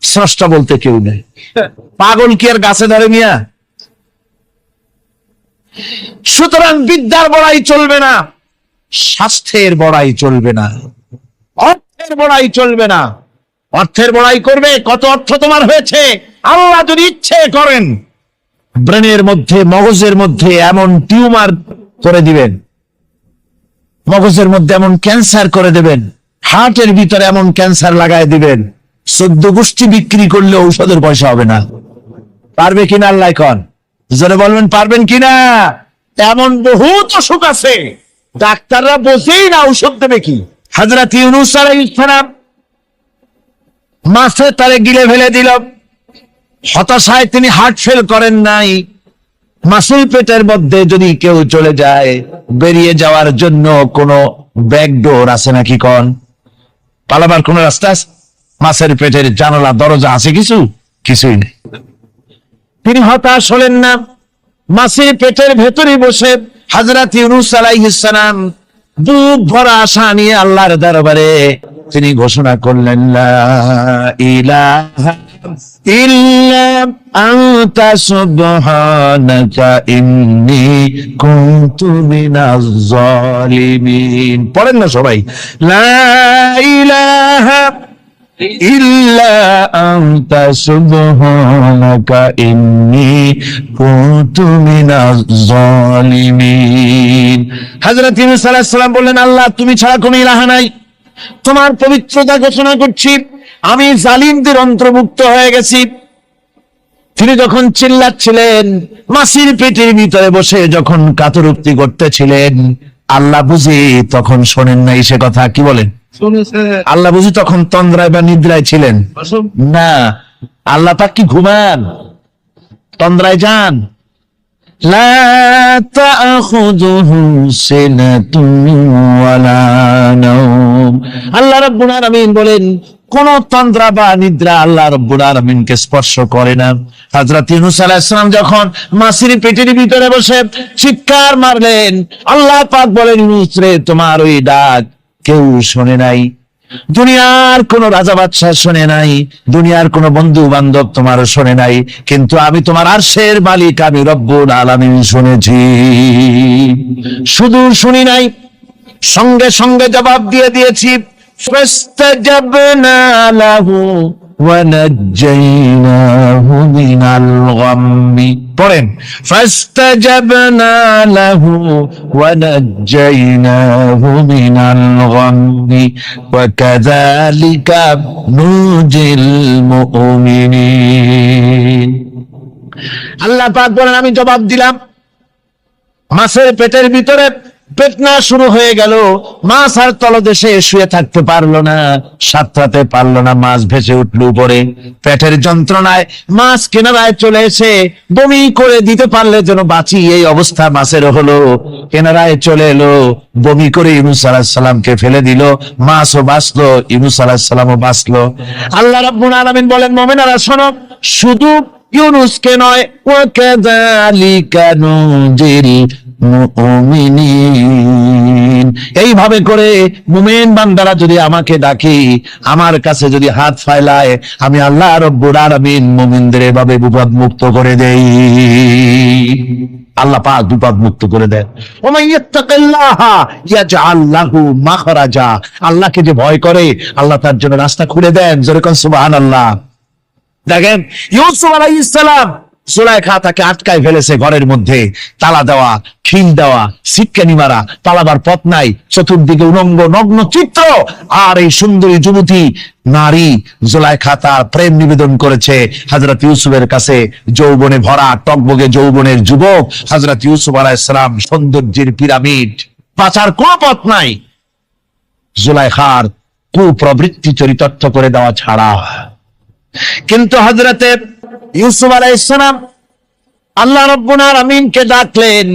স্রষ্টা বলতে কেউ নেই। পাগল কি আর গাছে ধরে মিয়া? সুতরাং বিদ্যার বড়াই চলবে না, স্বাস্থ্যের বড়াই চলবে না, অর্থের বড়াই চলবে না। অর্থের বড়াই করবে, কত অর্থ তোমার হয়েছে? আল্লাহ যদি ইচ্ছে করেন ব্রেনের মধ্যে, মগজের মধ্যে এমন টিউমার করে দিবেন, মগজের মধ্যে এমন ক্যান্সার করে দেবেন, হার্টের ভিতরে এমন ক্যান্সার লাগায় দিবেন, 14 গোষ্ঠী বিক্রি করলে ঔষধের পয়সা হবে না। পারবে কিনা আল্লাহ কন? জোরে বলবেন, পারবেন কিনা? এমন বহুত অসুখ আছে, ডাক্তাররা বোঝেই না ঔষধ দেবে কি। হযরত ইউনূস আলাইহিস সালাম মাছে তারে গিলে ফেলে দিল, হতাশায় তিনি হার্ট ফেল করেন নাই। মাছের পেটের মধ্যে যদি কেউ চলে যায়, বেরিয়ে যাওয়ার জন্য কোন ব্যাকডোর আছে নাকি কন? পালাবার কোন রাস্তা আছে? মাছের পেটের জানালা দরজা আছে কিছু? কিছুই নেই। তিনি হতাশ হলেন না, মাছের পেটের ভেতরে বসে হযরত ইউনূস আলাইহিস সালাম বুক ভরা আশা নিয়ে আল্লাহর দরবারে তিনি ঘোষণা করলেন, লা ইলাহা ইল্লা আনতা সুবহানাকা ইন্নী কুনতু মিনাজ জালিমিন। পড়েন না সবাই, লা ইলাহা ইল্লা আনতা সুবহানাকা ইন্নী কুনতু মিনাজ জালিমিন। হযরত ইউনূস আলাইহিস সালাম বললেন, আল্লাহ তুমি ছাড়া কোনো ইলাহ নাই, তোমার পবিত্রতা ঘোষণা করছি, আমি জালিমদের অন্তর্ভুক্ত হয়ে গেছি। তিনি যখন চিল্লাচ্ছিলেন, মাসির পেটের ভিতরে বসে যখন কাতরুক্তি করতেছিলেন, আল্লাহ বুঝি তখন শোনেন নাই সে কথা? কি বলেন? আল্লাহ বুঝি তখন তন্দ্রায় বা নিদ্রায় ছিলেন না? আল্লাহ পাক কি ঘুমান? তন্দ্রায় যান? লা তাখুযুহু সিনাতুন ওয়ালা নাওম। আল্লাহ রাব্বুল আলামিন বলেন, কোন তন্দ্রা বা নিদ্রা আল্লাহ রাব্বুল আলামিনকে স্পর্শ করে না। হযরত ইউনূস আলাইহিস সালাম যখন মাছের পেটের ভিতরে বসে চিৎকার মারলেন, আল্লাহ পাক বলেন, ইউনূস রে, তোমার ওই ডাক কেউ শোনে নাই, দুনিয়ার কোন রাজা বাদশাহ শোনে নাই, দুনিয়ার কোন বন্ধু বান্ধব তোমার শোনে নাই, কিন্তু আমি তোমার আরশের মালিক, আমি রব্বুল আলামিন শুনেছি। শুধু শুনি নাই, সঙ্গে সঙ্গে জবাব দিয়ে দিয়েছি। ফাস্তাজাবনা লাহু ওয়া নাজ্জাইনাহু মিনাল গাম্মি। পড়েন, ফাস্তাজাবনা লাহু ওয়া নাজ্জাইনাহু মিনাল গাম্মি ওয়া কাযালিকা নুজিল মুমিনিন। আল্লাহ পাক বলেন, আমি জবাব দিলাম। মাছের পেটের ভিতরে পেটনা শুরু হয়ে গেল, মাছ আর তলদেশে শুয়ে থাকতে পারলো না, সাঁতরাতে পারলো না, মাছ ভেসে উঠল উপরে। পেটের যন্ত্রণায় মাছ কিনারায় চলে এসে বমি করে দিতে পারলে যেন বাঁচি, এই অবস্থা মাছের হলো। কিনারায় চলে এলো, বমি করে ইউনূস আলাইহিস সালামকে ফেলে দিল, মাছও বাঁচলো, ইউনূস আলাইহিস সালামও বাঁচলো। আল্লাহ রাব্বুল আলামিন বলেন, মুমিনেরা শোনো, শুধু ইউনূসকে নয়, ওয়া কাযালিকা নুজিল মুমিনিন। এইভাবে করে মুমিন বান্দারা যদি আমাকে ডাকে, আমার কাছে যদি হাত ফাইলায়, আমি আল্লাহ রাব্বুল আলামিন মুমিনদের এভাবে বিপদ মুক্ত করে দেই। আল্লাহ পাক বিপদ মুক্ত করে দেন। ওমান ইয়াত্তাকিল্লাহা ইয়াজআল লাহু মাখরাজা। আল্লাহকে যে ভয় করে, আল্লাহ তার জন্য রাস্তা খুলে দেন। জোরে কোন সুবহানাল্লাহ। দেখেন, ইউসুফ আলাইহিস সালাম, সুলাইখা তাকে আটকায় ফেলেছে ঘরের মধ্যে, তালা দেওয়া, খিল দেওয়া, সিটকানি মারা, পালাবার পথ নাই, চতুর্দিকে উলঙ্গ নগ্ন চিত্র। আর এই সুন্দরী যুবতী নারী জুলাইখা তার প্রেম নিবেদন করেছে হযরত ইউসুফের কাছে। যৌবনে ভরা টকবগে যৌবনের যুবক হযরত ইউসুফ আলাইহিস সালাম, সৌন্দর্যের পিরামিড, বাঁচার কোনো পথ নাই জুলাইখার কুপ্রবৃত্তি চরিতার্থ করে দেওয়া ছাড়া। কিন্তু হযরতে ইউসুফ আলাইহিস সালাম আল্লাহ রাব্বুল আলামিনকে ডাকলেন,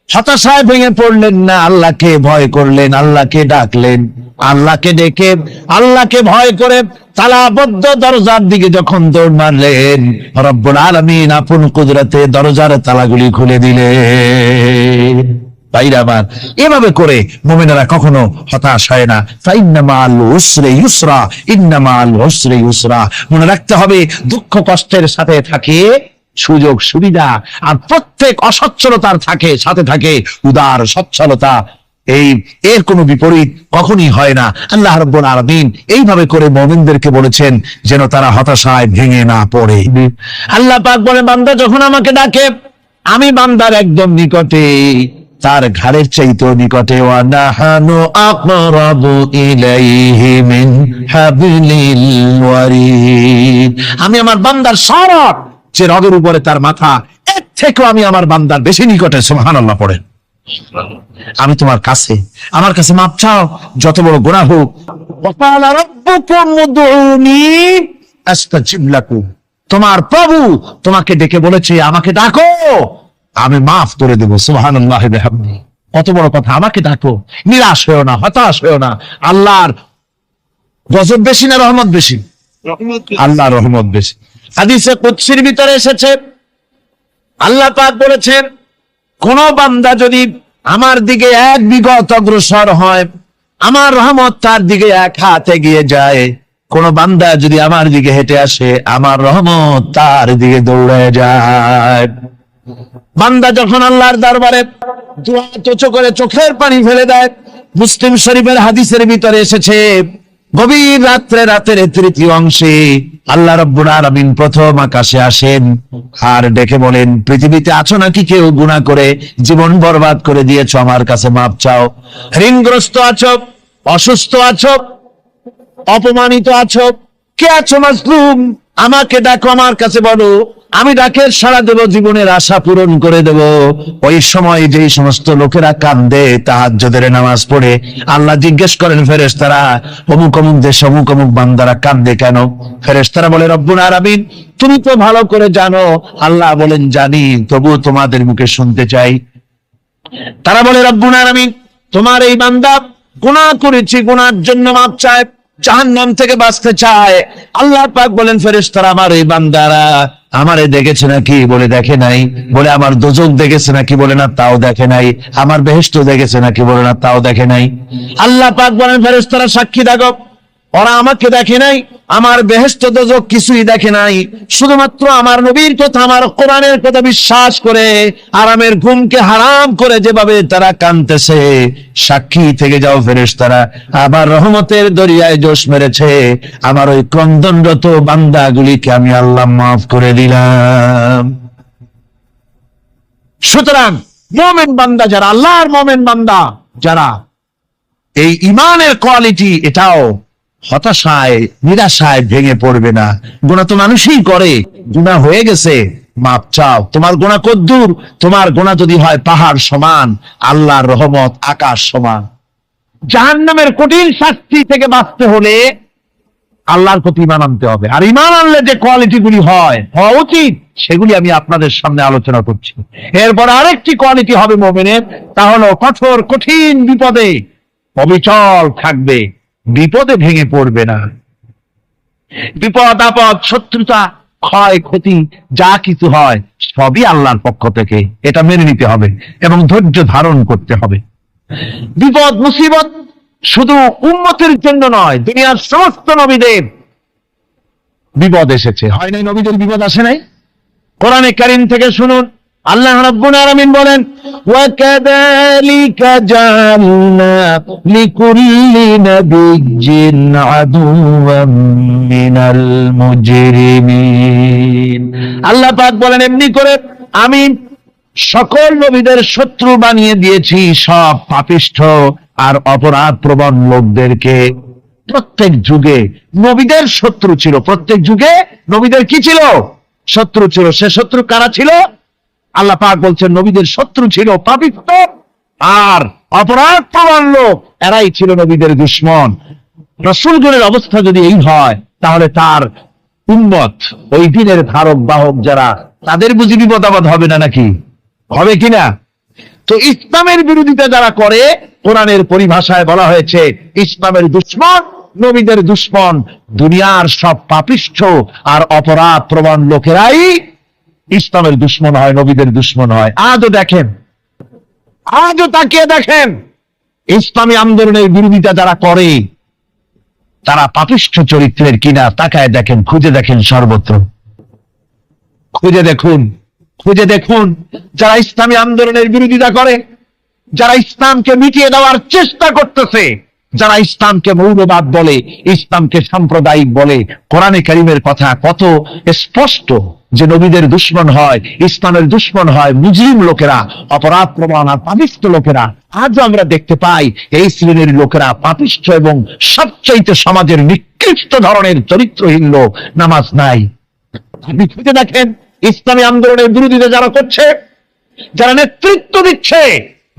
হতাশায় ভেঙে পড়লেন না, আল্লাহকে ভয় করলেন, আল্লাহকে ডাকলেন। আল্লাহকে ডেকে, আল্লাহকে ভয় করে তালাবদ্ধ দরজার দিকে যখন দৌড় মারলেন, রব্বুল আলামিন আপন কুদরতে দরজার তালাগুলি খুলে দিলেন। ভাইরা আমার, এভাবে করে মুমিনেরা কখনো হতাশ হয় না। ফাইন্না মাআল উসরি ইউসরা, ইন্না মাআল উসরি ইউসরা। মনে রাখতে হবে, দুঃখ কষ্টের সাথে থাকে সুযোগ সুবিধা, আর প্রত্যেক অসচ্ছলতার সাথে থাকে উদার সচ্ছলতা। এর কোনো বিপরীত কখনই হয় না। আল্লাহ রাব্বুল আলামিন এইভাবে করে মুমিনদেরকে বলেছেন যেন তারা হতাশায় ভেঙে না পড়ে। আল্লাহ পাক বলে, বান্দা যখন আমাকে ডাকে, আমি বান্দার একদম নিকটে, তার ঘাড়ের চাইতেও নিকটে। ওয়া নাহানু আকরাবু ইলাইহি মিন হাবলিল ওয়ারিদ। আমি আমার বান্দার সরব যে রগের উপরে তার মাথা, এর থেকেও আমি আমার বান্দার বেশি নিকটে। সুবহানাল্লাহ পড়েন। আমি তোমার কাছে, আমার কাছে মাপ চাও, যত বড় গুনাহ হোক। ওয়াকালা রাব্বুকুম উদউনি আস্তাজিব লাকুম। তোমার প্রভু তোমাকে ডেকে বলেছে, আমাকে ডাকো, আমি মাফ করে দেব। সুবহানাল্লাহ বিহামদিহি। কত বড় কথা, আমাকে ডাকো, নিরাশ হয়েও না, হতাশ হয়েও না। আল্লাহর গজব বেশি না রহমত বেশি? আল্লাহর রহমত বেশি। হাদিসে কুদসির ভিতরে এসেছে, আল্লাহ পাক বলেছেন, কোন বান্দা যদি আমার দিকে এক বিগত অগ্রসর হয়, আমার রহমত তার দিকে এক হাত এগিয়ে যায়, কোন বান্দা যদি আমার দিকে হেঁটে আসে, আমার রহমত তার দিকে দৌড়ে যায়। বান্দা যখন আল্লাহর দরবারে দোয়া চোচো করে চোখের পানি ফেলে দেয়, মুসলিম শরীফের হাদিসের ভিতরে এসেছে, গভীর রাতের তৃতীয় অংশে আল্লাহ রাব্বুল আলামিন প্রথম আকাশে আসেন আর ডেকে বলেন, পৃথিবীতে আছো নাকি কেউ গুনাহ করে জীবন বরবাদ করে দিয়েছো, আমার কাছে মাপ চাও। ঋণগ্রস্ত আছো, অসুস্থ আছো, অপমানিত আছো, কে আছো মাজলুম, আমাকে ডাকো, আমার কাছে বলো, আমি ডাকের সাড়া দেব, জীবনের আশা পূরণ করে দেব। ওই সময় যেই সমস্ত লোকেরা কান্দে তাহাজ্জুদের নামাজ পড়ে, আল্লাহ জিজ্ঞেস করেন ফেরেশতারা, অমুক অমুক দেশ অমুক অমুক বান্দারা কান্দে কেন? ফেরেশতারা বলে, রব্বুল আলামিন তুমি তো ভালো করে জানো। আল্লাহ বলেন, জানি, তবু তোমাদের মুখে শুনতে চাই। তারা বলে, রব্বুল আলামিন তোমার এই বান্দা গুনাহ করেছে, গুনার জন্য মাপ চায়, জাহান্নাম থেকে বাঁচতে চায়। আল্লাহ পাক বলেন, ফেরেশতারা আমার এই বান্দারা আমারে দেখেছে নাকি? বলে দেখে নাই। বলে আমার দোজখ দেখেছে নাকি? বলে না, তাও দেখে নাই। আমার বেহেশত দেখেছে নাকি? বলে না, তাও দেখে নাই। আল্লাহ পাক বলেন, ফেরেশতারা সাক্ষী থাকো, ওরা আমাকে দেখে নাই, আমার বেহেশত দোজখ কিছুই দেখে নাই, শুধুমাত্র আমার নবীর কথা, আমার কোরআনের কথা বিশ্বাস করে আরামের ঘুমকে হারাম করে যেভাবে তারা কাঁদতেছে, সাক্ষী থেকে যাও ফেরেশতারা, আবার রহমতের দরিয়ায় জোশ মেরেছে, আমার ওই ক্রন্দনরত বান্দাগুলিকে আমি আল্লাহ মাফ করে দিলাম। সুতরাং মুমিন বান্দা যারা, আল্লাহর মুমিন বান্দা যারা, এই ঈমানের কোয়ালিটি, এটাও হতাশায় নিরাশায় ভেঙে পড়বে না। গুনাহ তো মানুষই করে, গুনাহ হয়ে গেছে, মাপ চাও। তোমার গুনাহ কদ্দুর? তোমার গুনাহ যদি হয় পাহাড় সমান, আল্লাহর রহমত আকাশ সমান। জাহান্নামের কঠিন শাস্তি থেকে বাঁচতে হলে আল্লাহর প্রতি ঈমান আনতে হবে। আর ঈমান আনলে যে কোয়ালিটি গুলি হওয়া উচিত, সেগুলি আমি আপনাদের সামনে আলোচনা করছি। এরপর আরেকটি কোয়ালিটি হবে মুমিনের, তা হলো কঠোর কঠিন বিপদে অবিচল থাকবে, বিপদে ভেঙে পড়বে না। বিপদ আপদ, শত্রুতা, ক্ষয় ক্ষতি যা কিছু হয় সবই আল্লাহর পক্ষ থেকে, এটা মেনে নিতে হবে এবং ধৈর্য ধারণ করতে হবে। বিপদ মুসিবত শুধু উম্মতের জন্য নয়, দুনিয়ার সমস্ত নবীদের বিপদ এসেছে, হয় নাই? নবীদের বিপদ আসে নাই? কোরআনে কারীম থেকে শুনুন, আল্লাহ রাব্বুল আলামিন বলেন, ওয়া কাযালিকা জাআলনা লিকুল্লি নাবিয়্যিন আদুওয়াম মিনাল মুজরিমিন। আল্লাহ পাক বলেন, এমনি করে আমি সকল নবীদের শত্রু বানিয়ে দিয়েছি সব পাপিষ্ঠ আর অপরাধ প্রবণ লোকদেরকে। প্রত্যেক যুগে নবীদের শত্রু ছিল, প্রত্যেক যুগে নবীদের কি ছিল? শত্রু ছিল। সে শত্রু কারা ছিল? আল্লাহ পাক বলছেন, নবীদের শত্রু ছিল পাপিষ্ঠ আর অপরাধ প্রবণ লোক, এরাই ছিল নবীদের দুশমন। রাসূলগণের অবস্থা যদি এই হয়, তাহলে তার উম্মত, ওই দিনের ধারক বাহক যারা, তাদের বুঝি বিপদ আপদ হবে না? নাকি হবে কিনা? তো ইসলামের বিরোধিতা যারা করে, কোরআনের পরিভাষায় বলা হয়েছে ইসলামের দুশমন, নবীদের দুশমন। দুনিয়ার সব পাপিষ্ঠ আর অপরাধ প্রবণ লোকেরাই ইসলামের দুশমন হয়, নবীদের দুশমন হয়। আজও দেখেন, আজও তাকিয়ে দেখেন, ইসলামী আন্দোলনের বিরোধিতা যারা করে, তারা পাপিষ্ঠ চরিত্রের কিনা তাকায় দেখেন, খুঁজে দেখেন, সর্বত্র খুঁজে দেখুন, খুঁজে দেখুন। যারা ইসলামী আন্দোলনের বিরোধিতা করে, যারা ইসলামকে মিটিয়ে দেওয়ার চেষ্টা করতেছে, যারা ইসলামকে মৌলবাদ বলে, ইসলামকে সাম্প্রদায়িক বলে, কোরআনে কারীমের কথা কত স্পষ্ট যে নবীদের দুশমন হয়, ইসলামের দুশমন হয় মুজরিম লোকেরা, অপরাধ প্রবণ আর পাপিষ্ঠ লোকেরা। আজও আমরা দেখতে পাই এই শ্রেণীর লোকেরা পাপিষ্ঠ এবং সবচাইতে সমাজের নিকৃষ্ট ধরনের চরিত্রহীন লোক। নামাজ নাই। আপনি খুঁজে দেখেন, ইসলামী আন্দোলনের বিরোধিতা যারা করছে, যারা নেতৃত্ব দিচ্ছে,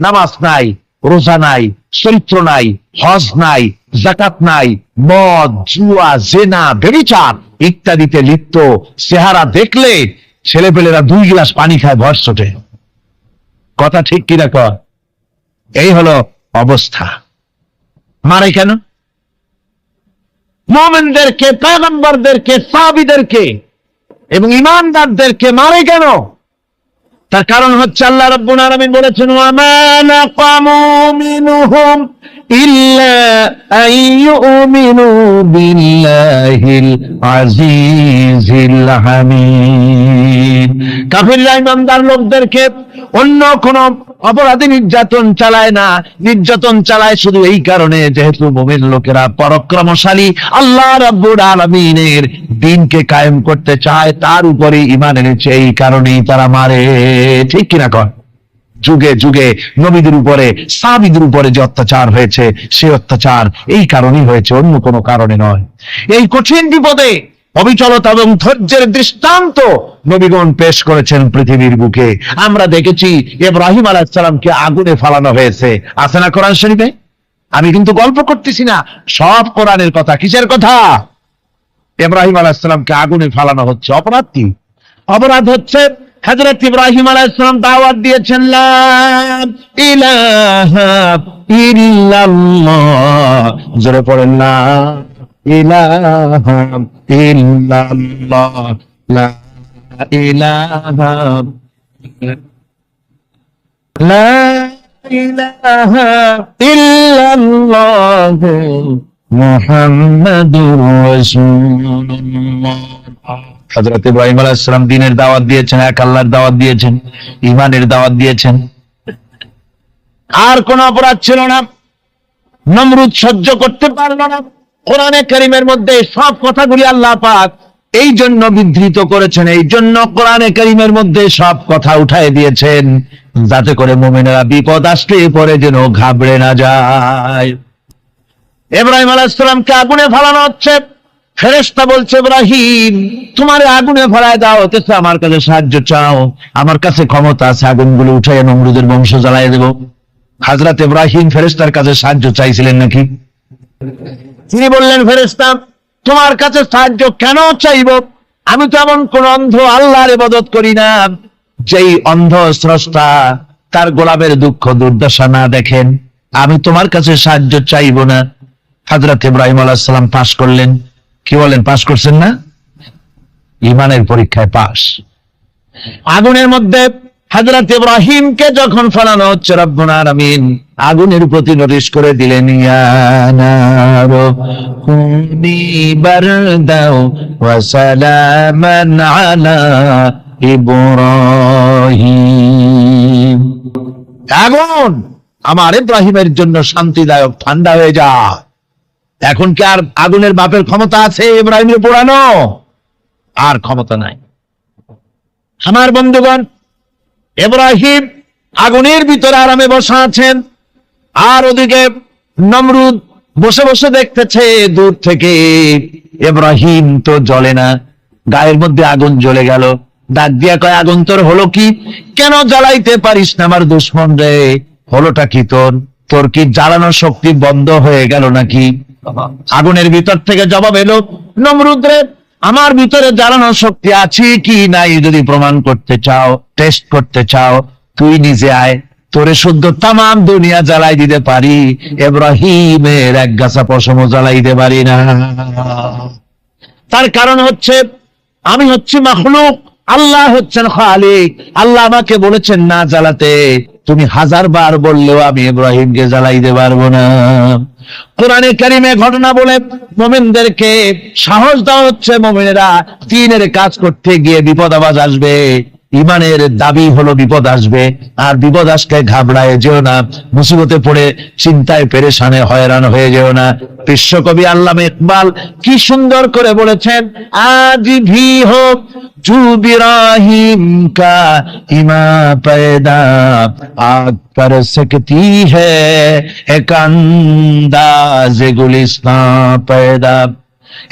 নামাজ নাই, রোজা নাই, চরিত্র নাই, হজ নাই, যাকাত নাই, মদ, জুয়া, জেনা, ব্যভিচার ইত্যাদিতে লিপ্ত। চেহারা দেখলে ছেলেপেলেরা 2 গ্লাস পানি খায় ভর ছোটে। কথা ঠিক কিনা কর? এই হলো অবস্থা। মারে কেন? মুমিনদেরকে, পয়গম্বরদেরকে, সাহাবীদেরকে এবং ঈমানদারদেরকে মারে কেন? তার কারণ হচ্ছে আল্লাহ রাব্বুল আলামিন বলেছেন, ওয়া মা নাকামু মিনহুম ইল্লা আইয়ুমিনু বিল্লাহিল আজিজিল হামিদ। কাফিররা ঈমানদার লোকদেরকে অন্য কোন অপরাধী নির্যাতন চালায় না, নির্যাতন চালায় শুধু এই কারণে যেহেতু মুমিন লোকেরা পরাক্রমশালী, আল্লাহ রাব্বুল আলামিনের দ্বীনকে কায়েম করতে চায়, তার উপরে ঈমান এনেছে, এই কারণেই তারা মারে। ঠিক কিনা কর? যুগে যুগে নবীদের উপরে, সাহাবীদের উপরে যে অত্যাচার হয়েছে, সে অত্যাচার এই কারণেই হয়েছে, অন্য কোনো কারণে নয়। এই কঠিন বিপদে অবিচলতা এবং ধৈর্যের দৃষ্টান্ত নবীগণ পেশ করেছেন পৃথিবীর বুকে। আমরা দেখেছি ইব্রাহিম আলাইহিস সালামকে আগুনে ফালানো হয়েছে, আছে না কোরআন শরীফে? আমি কিন্তু গল্প করতেছি না, সব কোরআনের কথা। কিসের কথা? ইব্রাহিম আলাইহিস সালামকে আগুনে ফালানো হচ্ছে। অপরাধ কি? অপরাধ হচ্ছে হযরত ইব্রাহিম আলাইহিস সালাম দাওয়াত দিয়েছেন লা ইলাহা ইল্লাল্লাহ। জোরে পড়েন না ইলাহা ইল্লাল্লাহ, লা ইলাহা লা ইলাহা ইল্লাল্লাহ মুহাম্মাদুর রাসূলুল্লাহ। হযরত ইব্রাহিম আলাইহিস সালাম দ্বীনের দাওয়াত দিয়েছেন, এক আল্লাহর দাওয়াত দিয়েছেন, ঈমানের দাওয়াত দিয়েছেন। আর কোন অপরাধ ছিল না। নমরুদ সহ্য করতে পারল না। কোরআনে কারীমের মধ্যে সব কথাগুলি আল্লাহ পাক এই জন্য বিধৃত করেছেন, এই জন্য কোরআনে কারীমের মধ্যে সব কথা উঠায় দিয়েছেন, যাতে করে মুমিনেরা বিপদ আসলে পরে যেন ঘাবড়ে না যায়। ইব্রাহিম আলাইহিস সালামকে আগুনে ফালানো হচ্ছে। ফেরেশতা বলছে, ইব্রাহিম তোমারে আগুনে ফেলায় দাও, অথচ আমার কাছে সাহায্য চাও, আমার কাছে ক্ষমতা আছে, আগুনগুলো উঠাইয়া নমরুদের বংশ জ্বালায় দেব। হযরত ইব্রাহিম ফেরেশতার কাছে সাহায্য চাইছিলেন নাকি? তিনি বললেন, ফেরেশতা তোমার কাছে সাহায্য কেন চাইব? আমি তো এমন কোন অন্ধ আল্লাহর ইবাদত করি না যেই অন্ধ স্রষ্টা তার গোলামের দুঃখ দুর্দশা না দেখেন। আমি তোমার কাছে সাহায্য চাইব না। হযরত ইব্রাহিম আলাইহিস সালাম পাশ করলেন। কি বলেন, পাশ করছেন না? ঈমানের পরীক্ষায় পাশ। আগুনের মধ্যে হযরত ইব্রাহিমকে যখন ফেলানো হচ্ছে, রব্বুল আলামিন আগুনের প্রতি নোটিশ করে দিলেন, ইয়া নারু কুনি বারদাও ওয়া সালামান আলা ইব্রাহিম। আগুন আমার ইব্রাহিমের জন্য শান্তিদায়ক, ঠান্ডা হয়ে যা। এখন কি আর আগুনের বাপের ক্ষমতা আছে ইব্রাহিমের পোড়ানো? আর ক্ষমতা নাই। আমার বন্ধুগণ, ইব্রাহিম আগুনের ভিতরে আরামে বসা আছেন, আর ওদিকে নমরুদ বসে বসে দেখতেছে দূর থেকে। ইব্রাহিম তো জ্বলে না, গায়ের মধ্যে আগুন জ্বলে গেল। ডাক দিয়া কয়, আগুন তোর হলো কি? কেন জ্বালাইতে পারিস না আমার দুশমন রে? হলোটা কি তোর? তোর কি জ্বালানোর শক্তি বন্ধ হয়ে গেল নাকি? আগুনের ভিতর থেকে জবাব এলো, নমরুদ রে, আমার ভিতরে জ্বালানোর শক্তি আছে কি নাই যদি প্রমাণ করতে চাও, টেস্ট করতে চাও, তুই নিজে আয়, তোরে শুদ্ধ তামাম দুনিয়া জ্বালাই দিতে পারি, ইব্রাহিমের এক গাছা পশমও জ্বালাই দিতে পারি না। তার কারণ হচ্ছে আমি হচ্ছি মাখলুক, আল্লাহ হচ্ছেন খালিক। আল্লাহ আমাকে বলেছেন না জ্বালাতে, তুমি 1000 বার বললেও আমি ইব্রাহিমকে জ্বালাইতে পারবো না। কোরআনে কারিমে ঘটনা বলে মুমিনদেরকে সাহস দেওয়া হচ্ছে, মুমিনেরা দ্বীনের কাজ করতে গিয়ে বিপদ আবাজ আসবে, ঈমানের দাবি হলো বিপদ আসবে, আর বিপদ আসলে ঘাবড়ায় যেও না, মুসিবতে পড়ে চিন্তায় পেরেশানে হয়রান হয়ে যেও না। বিশ্বকবি আল্লামা ইকবাল কি সুন্দর করে বলেছেন, আজ ভি হোক জু ইব্রাহিম কা ইমা पैदा आग पर सकती है एक अंदाज गुलिस्तान पैदा।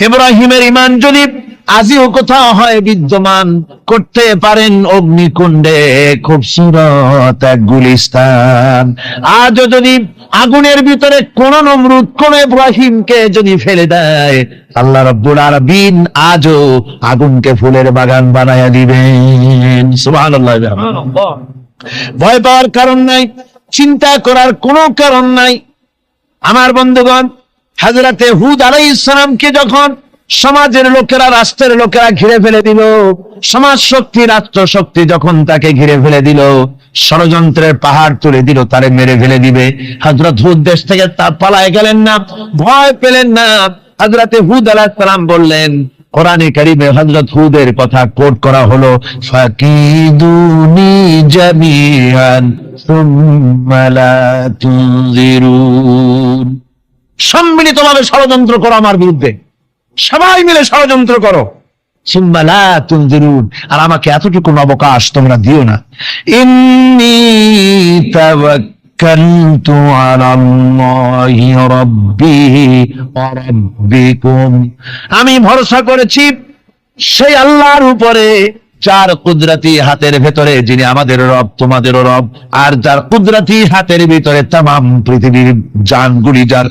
ইব্রাহিমের ঈমান যদি আজিও কোথাও হয় বিদ্যমান, করতে পারেন অগ্নিকুণ্ডে খুবসুরত এক গুলিস্তান। আজও যদি আগুনের ভিতরে কোন নমরুদ কোন ইব্রাহিমকে যদি ফেলে দেয়, আল্লাহ রাব্বুল আলামিন আজও আগুনকে ফুলের বাগান বানায়া দিবেন। সুবহানাল্লাহ। ভয় পাওয়ার কারণ নাই, চিন্তা করার কোনো কারণ নাই। আমার বন্ধুগণ, হযরতে হুদ আলাইহিস সালামকে যখন সমাজের লোকেরা, রাষ্ট্রের লোকেরা ঘিরে ফেলে দিল, সমাজ শক্তি, রাষ্ট্র শক্তি যখন তাকে ঘিরে ফেলে দিল, ষড়যন্ত্রের পাহাড় তুলে দিল, তারে মেরে ফেলে দিবে। হযরত হুদ দেশ থেকে তার পালায় গেলেন না, ভয় পেলেন না। হযরত হুদ আলাইহিস সালাম বললেন, কোরআনে কারীমে হযরত হুদের কথা কোট করা হলো, ফাকিদুনি জামিআন সুম্মা লা তুনজিরুন। সম্মিলিতভাবে ষড়যন্ত্র করো আমার বিরুদ্ধে, সবাই মিলে ষড়যন্ত্র করো, সুম্মা লা তুনজিরুন, আর আমাকে এতটুকু অবকাশ তোমরা দিও না। ইন্নী তাওয়াক্কালতু আলাল্লাহি রাব্বি ওয়া রাব্বিকুম, আমি ভরসা করেছি সেই আল্লাহর উপরে যার কুদরতি হাতের ভেতরে, যিনি আমাদের রব তোমাদেরও রব, আর যার কুদরতি হাতের ভিতরে তামাম পৃথিবীর জানগুলি যার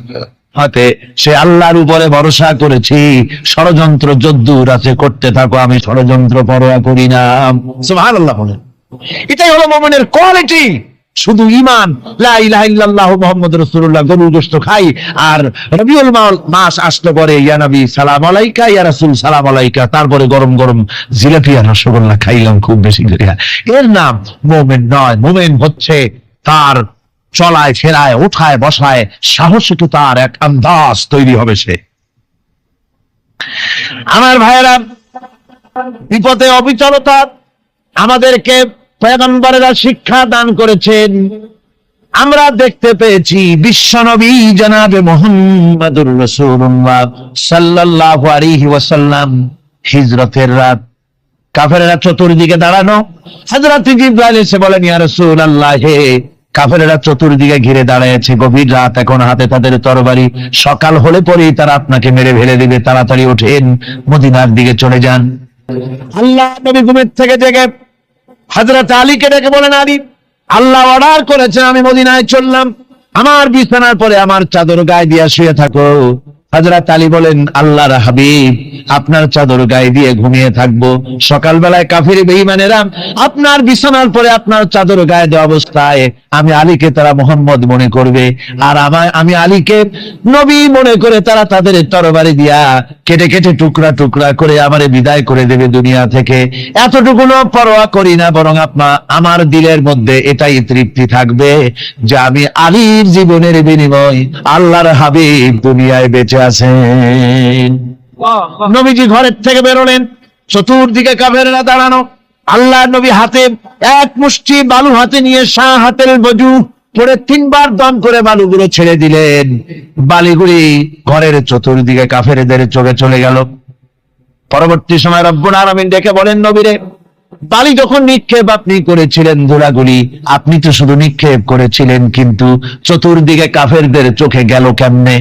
হাতে, সে আল্লাহর উপরে ভরসা করেছি। ষড়যন্ত্র যদ্দূর আছে করতে থাকো, আমি ষড়যন্ত্র পরোয়া করি না। সুবহানাল্লাহ বলেন। এটাই হলো মুমিনের কোয়ালিটি। শুধু ঈমান, লা ইলাহা ইল্লাল্লাহু মুহাম্মাদুর রাসূলুল্লাহ, গরুর গোশত খাই, আর রবিউল মাস আসলে পরে ইয়া নবী সালাম আলাইকা, ইয়া রাসূল সালাম আলাইকা, তারপরে গরম গরম জিলাপি আর রসগোল্লা খাইলাম খুব বেশি করে, এর নাম মুমিন নয়। মুমিন হচ্ছে তার চলায় ফেরায় উঠায় বসায় সাহসিকতার তার এক আন্দাজ তৈরি হবে সে। আমার ভাইয়েরা, বিপদে অবিচলতা আমাদেরকে পয়গম্বরেরা শিক্ষা দান করেছেন। আমরা দেখতে পেয়েছি বিশ্বনবী জনাবে মুহাম্মদুর রাসূলুল্লাহ সাল্লাল্লাহু আলাইহি ওয়াসাল্লাম হিজরতের রাত, কাফেররা চতুর্দিকে দাঁড়ানো, হযরত জিবরাইল এসে বলেন, ইয়া রাসূলুল্লাহ, হে কাফেররা চতুর্দিকে ঘিরে দাঁড়িয়েছে, গভীর রাত, এখন হাতে তাদের তরবারি, সকাল হলে পরেই তারা আপনাকে মেরে ফেলে দিবে, তাড়াতাড়ি ওঠেন, মদিনার দিকে চলে যান। আল্লাহ নবী ঘুমের থেকে জেগে হযরত আলীকে ডেকে বলেন, আলী, আল্লাহ অর্ডার করেছেন আমি মদিনায় চললাম, আমার বিছানার পরে আমার চাদর গায়ে দিয়ে শুয়ে থাকো। হযরত আলী বলেন, আল্লাহর হাবিব, আপনার চাদর গায়ে দিয়ে ঘুমিয়ে থাকবো, সকালবেলায় কাফির বেঈমানেরা আপনার বিছানার পরে আপনার চাদর গায়ে দেওয়া অবস্থায় আমি আলীকে তারা মুহাম্মদ মনে করবে, আর আমি আলীকে নবী মনে করে তারা তাদের তরবারি দিয়া কেটে কেটে টুকরা টুকরা করে আমারে বিদায় করে দেবে দুনিয়া থেকে। এতটুকুনো পরোয়া করি না, বরং আমার দিলের মধ্যে এটাই তৃপ্তি থাকবে যে আমি আলীর জীবনের বিনিময় আল্লাহর হাবিব দুনিয়ায় বেঁচে আছেন। নবীজি ঘরের থেকে বেরোলেন, চতুর্দিকে কাফেররা দাঁড়ানো, আল্লাহ নবী হাতে এক মুষ্টি বালু হাতে নিয়ে শাহ হাতের বজু পরে 3 বার দম করে বালুগুলো ছেড়ে দিলেন। বালিগুলি ঘরের চতুর্দিকে কাফেরদের চোখে চলে গেল। পরবর্তী সময় রব্বুল আলামিন ডেকে বলেন, নবীরে, বালি যখন নিক্ষেপ আপনি করেছিলেন, ধুলাগুলি আপনি তো শুধু নিক্ষেপ করেছিলেন, কিন্তু চতুর্দিকে কাফেরদের চোখে গেল কেমনে?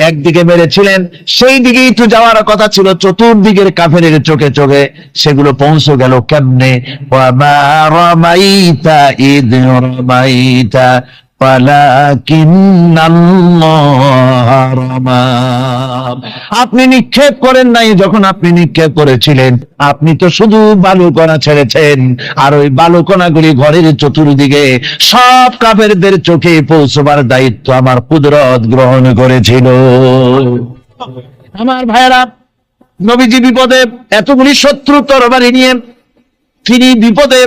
একদিকে মেরেছিলেন, সেই দিকেই তো যাওয়ার কথা ছিল, চতুর্দিকের কাফেরের চোখে চোখে সেগুলো পৌঁছে গেল কেমনে? ওয়ামা রামাইতা ইদ রামাইতা আপনি নিক্ষেপ করেন নাই, যখন আপনি নিক্ষেপ করেছিলেন আপনি তো শুধু বালুকণা ছেড়েছেন, আর ওই বালুকণাগুলি ঘরের চতুর্দিকে সব কাফেরদের চোখে পৌঁছবার দায়িত্ব আমার কুদরত গ্রহণ করেছিল। আমার ভাইয়েরা, নবীজি বিপদে, এতগুলি শত্রু তরবারি নিয়ে তিনি বিপদে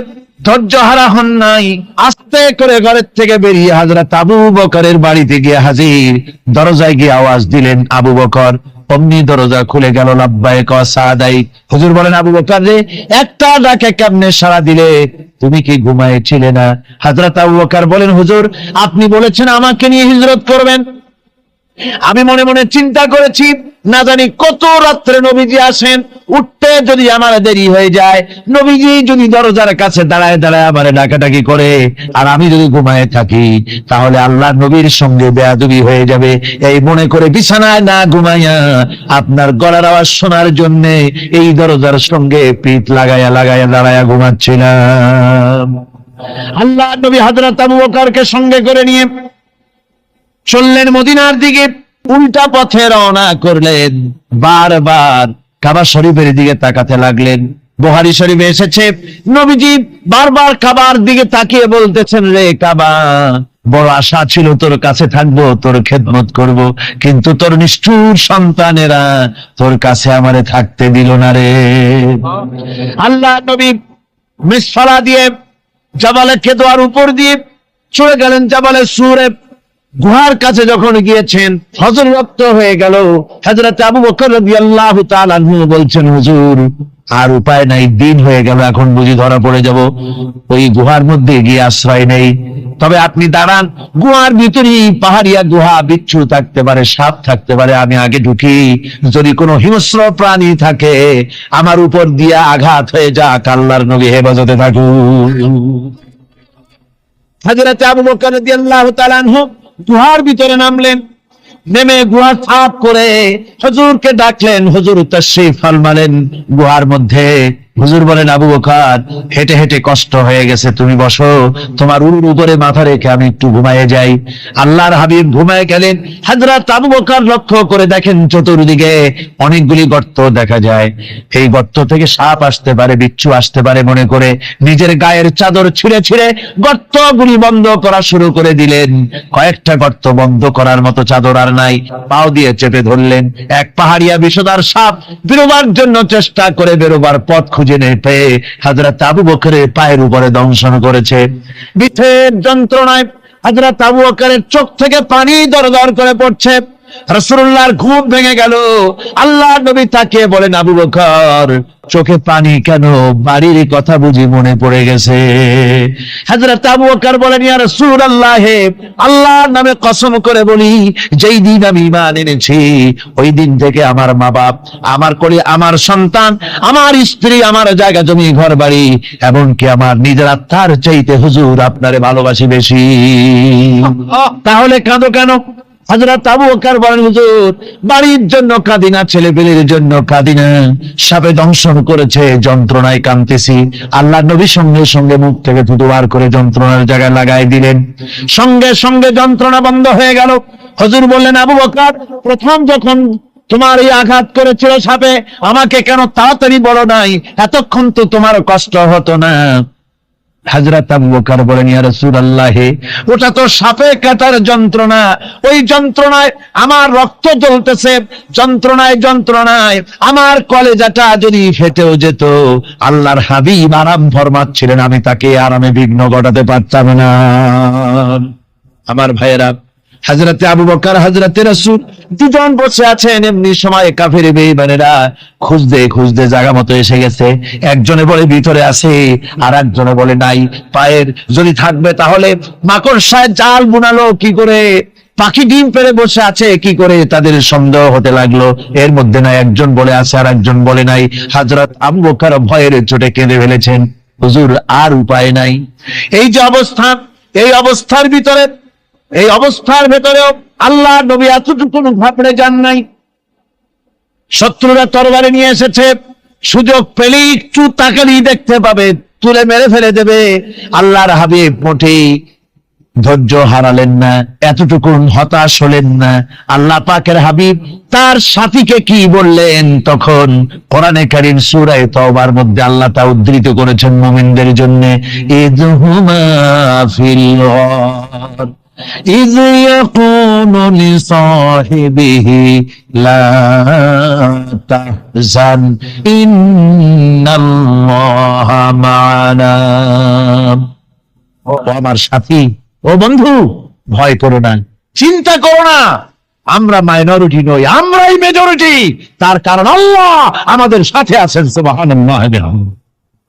ধৈর্য হারা হন নাই, আস্তে করে ঘরের থেকে বেরিয়ে হযরত আবু বকরের বাড়িতে গিয়ে হাজির। দরজায় গিয়ে আওয়াজ দিলেন, আবু বকর। অমনি দরজা খুলে গেল, লাব্বাইক ওয়া সাদাইক। হুজুর বলেন, আবু বকর রে, একটা ডাকে কেমনে সাড়া দিলে? তুমি কি ঘুমাইছিলে না? হযরত আবু বকর বলেন, হুজুর, আপনি বলেছেন আমাকে নিয়ে হিজরত করবেন, আমি মনে মনে চিন্তা করেছি, না জানি কত রাত্রে নবীজি আসেন, উঠতে যদি আমার দেরি হয়ে যায়, নবীজি যদি দরজার কাছে দাঁড়ায় দাঁড়ায় আমারে ডাকাডাকি করে, আর আমি যদি ঘুমায় থাকি, তাহলে আল্লাহ নবীর সঙ্গে বেয়াদবি হয়ে যাবে। এই মনে করে বিছানায় না ঘুমাইয়া আপনার গলার আওয়াজ শোনার জন্য এই দরজার সঙ্গে পিঠ লাগাইয়া লাগাইয়া দাঁড়াইয়া ঘুমাচ্ছিলাম। আল্লাহ নবী হযরত আবু বকরকে সঙ্গে করে নিয়ে চললেন মদিনার দিকে। উল্টা পথে রওনা করলেন, বারবার কাবা শরীফের দিকে তাকাতে লাগলেন। বুখারী শরীফে এসেছে, নবীজি বারবার কাবার দিকে তাকিয়ে বলতেছেন, রে কাবা, বড় আশা ছিল তোর কাছে থাকবো, তোর খেদমত করব, কিন্তু তোর নিষ্ঠুর সন্তানেরা তোর কাছে আমারে থাকতে দিল না রে। আল্লাহ নবী মিসফালা দিয়ে জাবালে কেদোয়ার উপর দিয়ে চলে গেলেন জাবালে সুরে। গুহার কাছে যখন গিয়েছেন ফজর রক্ত হয়ে গেল। হযরত আবু বকর রাদিয়াল্লাহু তাআলা আনহু বলছেন, হুজুর আর উপায় নাই, দিন হয়ে গেল, এখন বুঝি ধরা পড়ে যাব, ওই গুহার মধ্যে গিয়ে আশ্রয় নেই। তবে আপনি দাঁড়ান, গুহার ভিতরেই পাহাড়িয়া গুহা, বিচ্ছু থাকতে পারে, সাপ থাকতে পারে, আমি আগে ঢুকি, যদি কোনো হিংস্র প্রাণী থাকে আমার উপর দিয়া আঘাত হয়ে যাক, আল্লাহর নবী হেফাজতে থাকুন। হযরত আবু বকর রাদিয়াল্লাহু তাআলা আনহু গুহার ভিতরে নামলেন। নেমে গুহা সাফ করে হুজুরকে ডাকলেন। হুজুর তাশরীফ ফরমালেন গুহার মধ্যে। হুজুর বলেন, আবু বকর হেঁটে হেঁটে কষ্ট হয়ে গেছে, তুমি বসো, তোমার উরুর উপরে মাথা রেখে আমি একটু ঘুমায়ে যাই। আল্লাহর হাবিব ঘুমায়ে গেলেন। হযরত আবু বকর লক্ষ্য করে দেখেন চতুর্দিকে অনেকগুলি গর্ত দেখা যায়। এই গর্ত থেকে সাপ আসতে পারে, বিচ্ছু আসতে পারে মনে করে নিজের গায়ের চাদর ছিঁড়ে ছিঁড়ে গর্তগুলি বন্ধ করা শুরু করে দিলেন। কয়েকটা গর্ত বন্ধ করার মতো চাদর আর নাই, পাও দিয়ে চেপে ধরলেন। এক পাহাড়িয়া বিষধর সাপ বেরোবার জন্য চেষ্টা করে বেরোবার পথ খুঁজে নেই পেয়ে হযরত আবু বকরের পায়ের উপরে দংশন করেছে। বিথের যন্ত্রণায় হযরত আবু বকরের চোখ থেকে পানি দরদর করে পড়ছে। রাসূলুল্লাহর ঘুম ভেঙে গেল। আল্লাহর নবী তাকিয়ে বলেন, আবু বকর চোখে পানি কেন? বাড়ির কথা বুঝি মনে পড়ে গেছে? হযরত আবু বকর বলেন, ইয়া রাসূলুল্লাহ, আল্লাহর নামে কসম করে বলি, যেই দিন আমি ঈমান এনেছি ওই দিন থেকে আমার মা বাপ, আমার কোলে আমার সন্তান, আমার স্ত্রী, আমার জায়গা জমি ঘর বাড়ি, এমনকি আমার নিজের আত্মার চাইতে হুজুর আপনারে ভালোবাসি বেশি। তাহলে কাঁদো কেন? হযরত আবু বকর বলেন, হুজুর বাড়ির জন্য কাঁদি না, ছেলে পেলের জন্য কাঁদি না, সাপে দংশন করেছে, যন্ত্রণায় কাঁদতেছি। আল্লাহ নবী সঙ্গে সঙ্গে মুখ থেকে থুতু বার করে যন্ত্রণার জায়গায় লাগাই দিলেন। সঙ্গে সঙ্গে যন্ত্রণা বন্ধ হয়ে গেল। হুজুর বললেন, আবু বকর প্রথম যখন তোমার এই আঘাত করেছিল সাপে, আমাকে কেন তাড়াতাড়ি বলো নাই? এতক্ষণ তো তোমার কষ্ট হতো না। হযরত আবু বকর বলেন, ইয়া রাসূলুল্লাহ, ওটা তো সাপে কাটার যন্ত্রণা, ওই যন্ত্রণায় আমার রক্ত জ্বলতেছে, যন্ত্রণায় যন্ত্রণায় আমার কলেজাটা যদি ফেটেও যেত। আল্লাহর হাবিব আরাম ফরমাচ্ছিলেন, আমি তাকে আরামে বিঘ্ন ঘটাতে পারতাম না। আমার ভাইয়েরা, হযরতে আবু বকর হযরতে রাসূল দুজন বসে আছেন। এমনি সময় কাফের বেঈমানেরা খুঁজতে খুঁজতে জায়গা মতো এসে গেছে। একজনে বলে ভিতরে আছে, আর একজনে বলে নাই। পায়ের যদি থাকবে তাহলে মাকড়সায় জাল বুনালো কি করে, পাখি ডিম পেড়ে বসে আছে কি করে, তাদের সন্দেহ হতে লাগলো। এর মধ্যে না একজন বলে আছে আর একজন বলে নাই। হযরত আবু বকর ভয়ের চোটে কেঁদে ফেলেছেন, হুজুর আর উপায় নাই। এই যে অবস্থা, এই অবস্থার ভিতরে, এই অবস্থার ভেতরেও আল্লাহ নবী এতটুকু ঘাবড়ে যান নাই। শত্রুরা তরবারি নিয়ে এসেছে, সুযোগ পেলেই একটু তাকালেই দেখতে পাবে, তুলে মেরে ফেলে দেবে। আল্লাহর হাবিব মোটেই ধৈর্য হারালেন না, এতটুকু হতাশ হলেন না। আল্লাহ পাকের হাবিব তার সাথীকে কি বললেন তখন? কোরআনে কারীম সূরা তাওবার মধ্যে আল্লাহ তা উদ্ধৃত করেছেন মুমিনদের জন্য, ইযহুমা ফিল গার إذ يقول لصاحبه لا تحزن إن الله معنا। ও আমার সাথী, ও বন্ধু, ভয় করো না, চিন্তা করো না, আমরা মাইনরিটি নই, আমরাই মেজরিটি। তার কারণ আল্লাহ আমাদের সাথে আছেন। সুবহানাল্লাহ,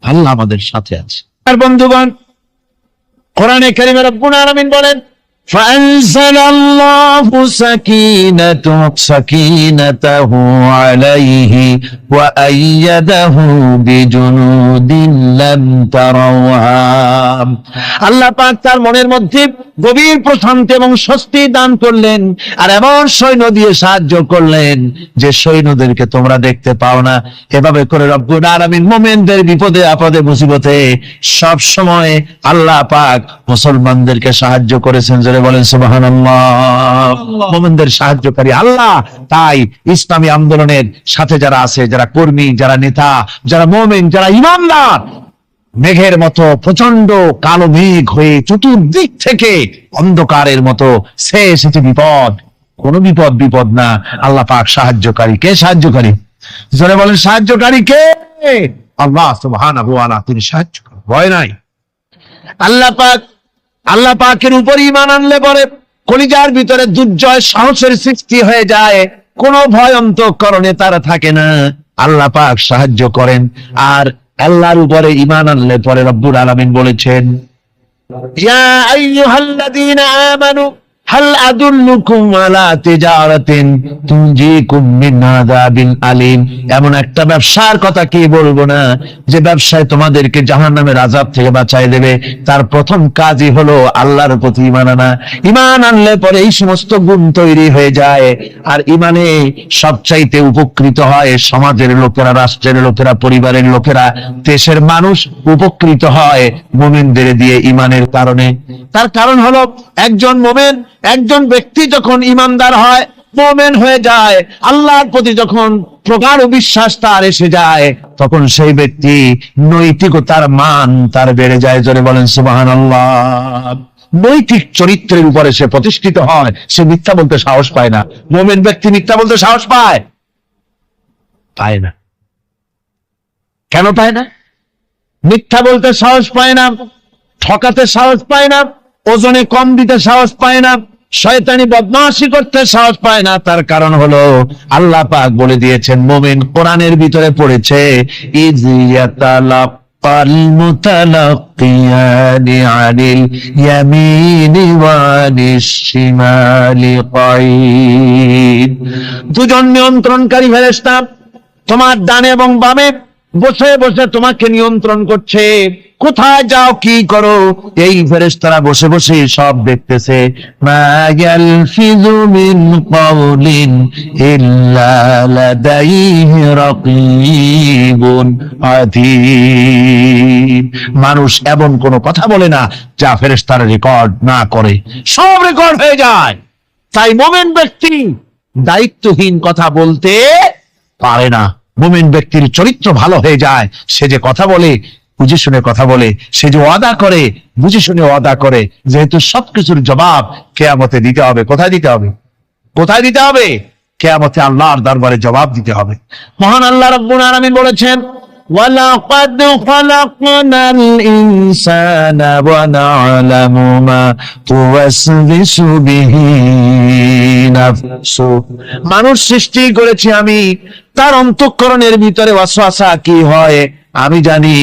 আল্লাহ আমাদের সাথে আছে। আর বন্ধুগণ, কোরআনে কারীমে রব্বুল আলামিন বলেন, فأنزل الله سكينته عليه وأيده بجنود لم تروها। আল্লাহ পাক তার মনের মধ্যে গভীর প্রশান্তি এবং স্বস্তি দান করলেন, আর এমন সৈন্য দিয়ে সাহায্য করলেন যে সৈন্যদেরকে তোমরা দেখতে পাও না। এভাবে করে রব্বুল আলামিন মুমিনদের বিপদে আপদে মুসিবতে সব সময় আল্লাহ পাক মুসলমানদেরকে সাহায্য করেছেন। বলেন সুবহানাল্লাহ। মুমিনদের সাহায্যকারী আল্লাহ। তাই ইসলামী আন্দোলনের সাথে যারা আছে, যারা কর্মী, যারা নেতা, যারা মুমিন, যারা ঈমানদার, মেঘের মতো প্রচন্ড কালো মেঘ হয়ে চতুর্দিক থেকে অন্ধকারের মতো সে এসেছে বিপদ, কোন বিপদ না। আল্লাহ পাক সাহায্যকারী। কে সাহায্যকারী? জোরে বলেন, সাহায্যকারী কে? আল্লাহ সুবহানাহু ওয়া তাআলা, তিনি সাহায্যকারী, ভয় নাই। আল্লাহ পাকের উপর ঈমান আনলে পরে কলিজার ভিতরে দুর্জয় সাহসের সৃষ্টি হয়ে যায়, কোনো ভয় অন্তঃকরণে তার থাকে না। আল্লাহ পাক সাহায্য করেন। আর আল্লাহর উপরে ঈমান আনলে পরে রব্বুল আলামিন বলেছেন, ইয়া আইয়ুহাল্লাযীনা আমানু হাল আদুল্লুকুম আলা তিজারাতিন তুনজিকুম মিন আযাবিন আলীম। এমন একটা ব্যবসার কথা কি বলবো না, যে ব্যবসায় তোমাদেরকে জাহান্নামের আযাব থেকে বাঁচায় দেবে। তার প্রথম কাজই হলো আল্লাহর প্রতি ঈমান আনা। ঈমান আনলে পরে এই সমস্ত গুণ তৈরি হয়ে যায়। আর ঈমানে সবচাইতে উপকৃত হয় সমাজের লোকেরা, রাষ্ট্রের লোকেরা, পরিবারের লোকেরা, দেশের মানুষ উপকৃত হয় মুমিনদের দিয়ে ঈমানের কারণে। তার কারণ হলো একজন মুমিন, একজন ব্যক্তি যখন ঈমানদার হয়, মুমিন হয়ে যায়, আল্লাহর প্রতি যখন প্রগাঢ় বিশ্বাস তার এসে যায়, তখন সেই ব্যক্তি নৈতিকতার মান তার বেড়ে যায়। জোরে বলেন সুবহানাল্লাহ। নৈতিক চরিত্রের উপরে সে প্রতিষ্ঠিত হয়, সে মিথ্যা বলতে সাহস পায় না। মুমিন ব্যক্তি মিথ্যা বলতে সাহস পায় না। কেন পায় না? মিথ্যা বলতে সাহস পায় না, ঠকাতে সাহস পায় না, ওজনে কম দিতে সাহস পায় না, শয়তানি বদমাশি করতে সাহস পায় না। তার কারণ হলো আল্লাহ পাক বলে দিয়েছেন, মুমিন কোরআনের ভিতরে পড়েছে, ইয ইয়াতালাক্কাল মুতালাক্কিয়ানি আনিল ইয়ামিনি ওয়া আনিশ শিমালি কাঈদ। দুজন নিয়ন্ত্রণকারী ফেরেশতা তোমার ডানে এবং বামে বসে বসে তোমাকে নিয়ন্ত্রণ করছে, কোথায় যাও কি করো এই ফেরেশতারা বসে বসে সব দেখতেছে। মা ইয়ালফিযু মিন কাওলিন ইল্লা লাদাইহি রাকীবুন আতীদ। মানুষ এমন কোন কথা বলে না যা ফেরেশতারা রেকর্ড না করে, সব রেকর্ড হয়ে যায়। তাই মুমিন ব্যক্তি দায়িত্বহীন কথা বলতে পারে না। মুমিন ব্যক্তির চরিত্র ভালো হয়ে যায়, সে যে কথা বলে বুঝে শুনে কথা বলে, সে যে ওয়াদা করে বুঝে শুনে ওয়াদা করে। যেহেতু সবকিছুর জবাব কিয়ামতে দিতে হবে। কোথায় দিতে হবে? কোথায় দিতে হবে? কিয়ামতে আল্লাহর দরবারে জবাব দিতে হবে। মহান আল্লাহ রাব্বুল আলামিন বলেছেন, ওয়ালাকাদ খালাকনাল ইনসানা ওয়া না'লামু মা তুওয়াসবিসু বিহি নাফসু। মানুষ সৃষ্টি করেছি আমি, তার অন্তঃকরণের ভিতরে ওয়াসওয়াসা কি হয় আমি জানি।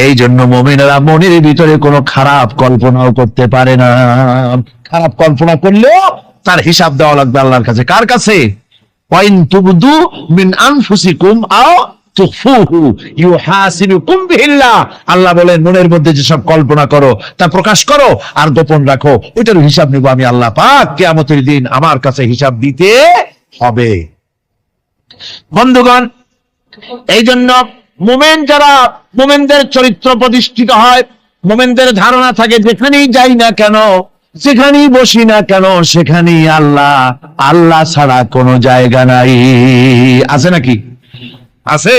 এই জন্য মুমিনেরা মনের ভিতরে কোনো খারাপ কল্পনাও করতে পারে না। খারাপ কল্পনা করলেও তার হিসাব দেওয়া লাগবে আল্লাহর কাছে। কার কাছে? ওয়াইন তুবদু মিন আনফুসিকুম আও তুখফুহু ইউহাসিবুকুম বিহিল্লাহ। আল্লাহ বলেন, মনের মধ্যে যেসব কল্পনা করো তা প্রকাশ করো আর গোপন রাখো, ওইটার হিসাব নিব আমি আল্লাহ পাক। কিয়ামতের দিন আমার কাছে হিসাব দিতে হবে। বন্ধুগণ, এই জন্য মুমিন যারা, মুমিনদের চরিত্র প্রতিষ্ঠিত হয়, মুমিনদের ধারণা থাকে যেখানেই যাই না কেন, যেখানেই বসি না কেন, সেখানেই আল্লাহ, আল্লাহ ছাড়া কোনো জায়গা নাই। আছে নাকি? আছে।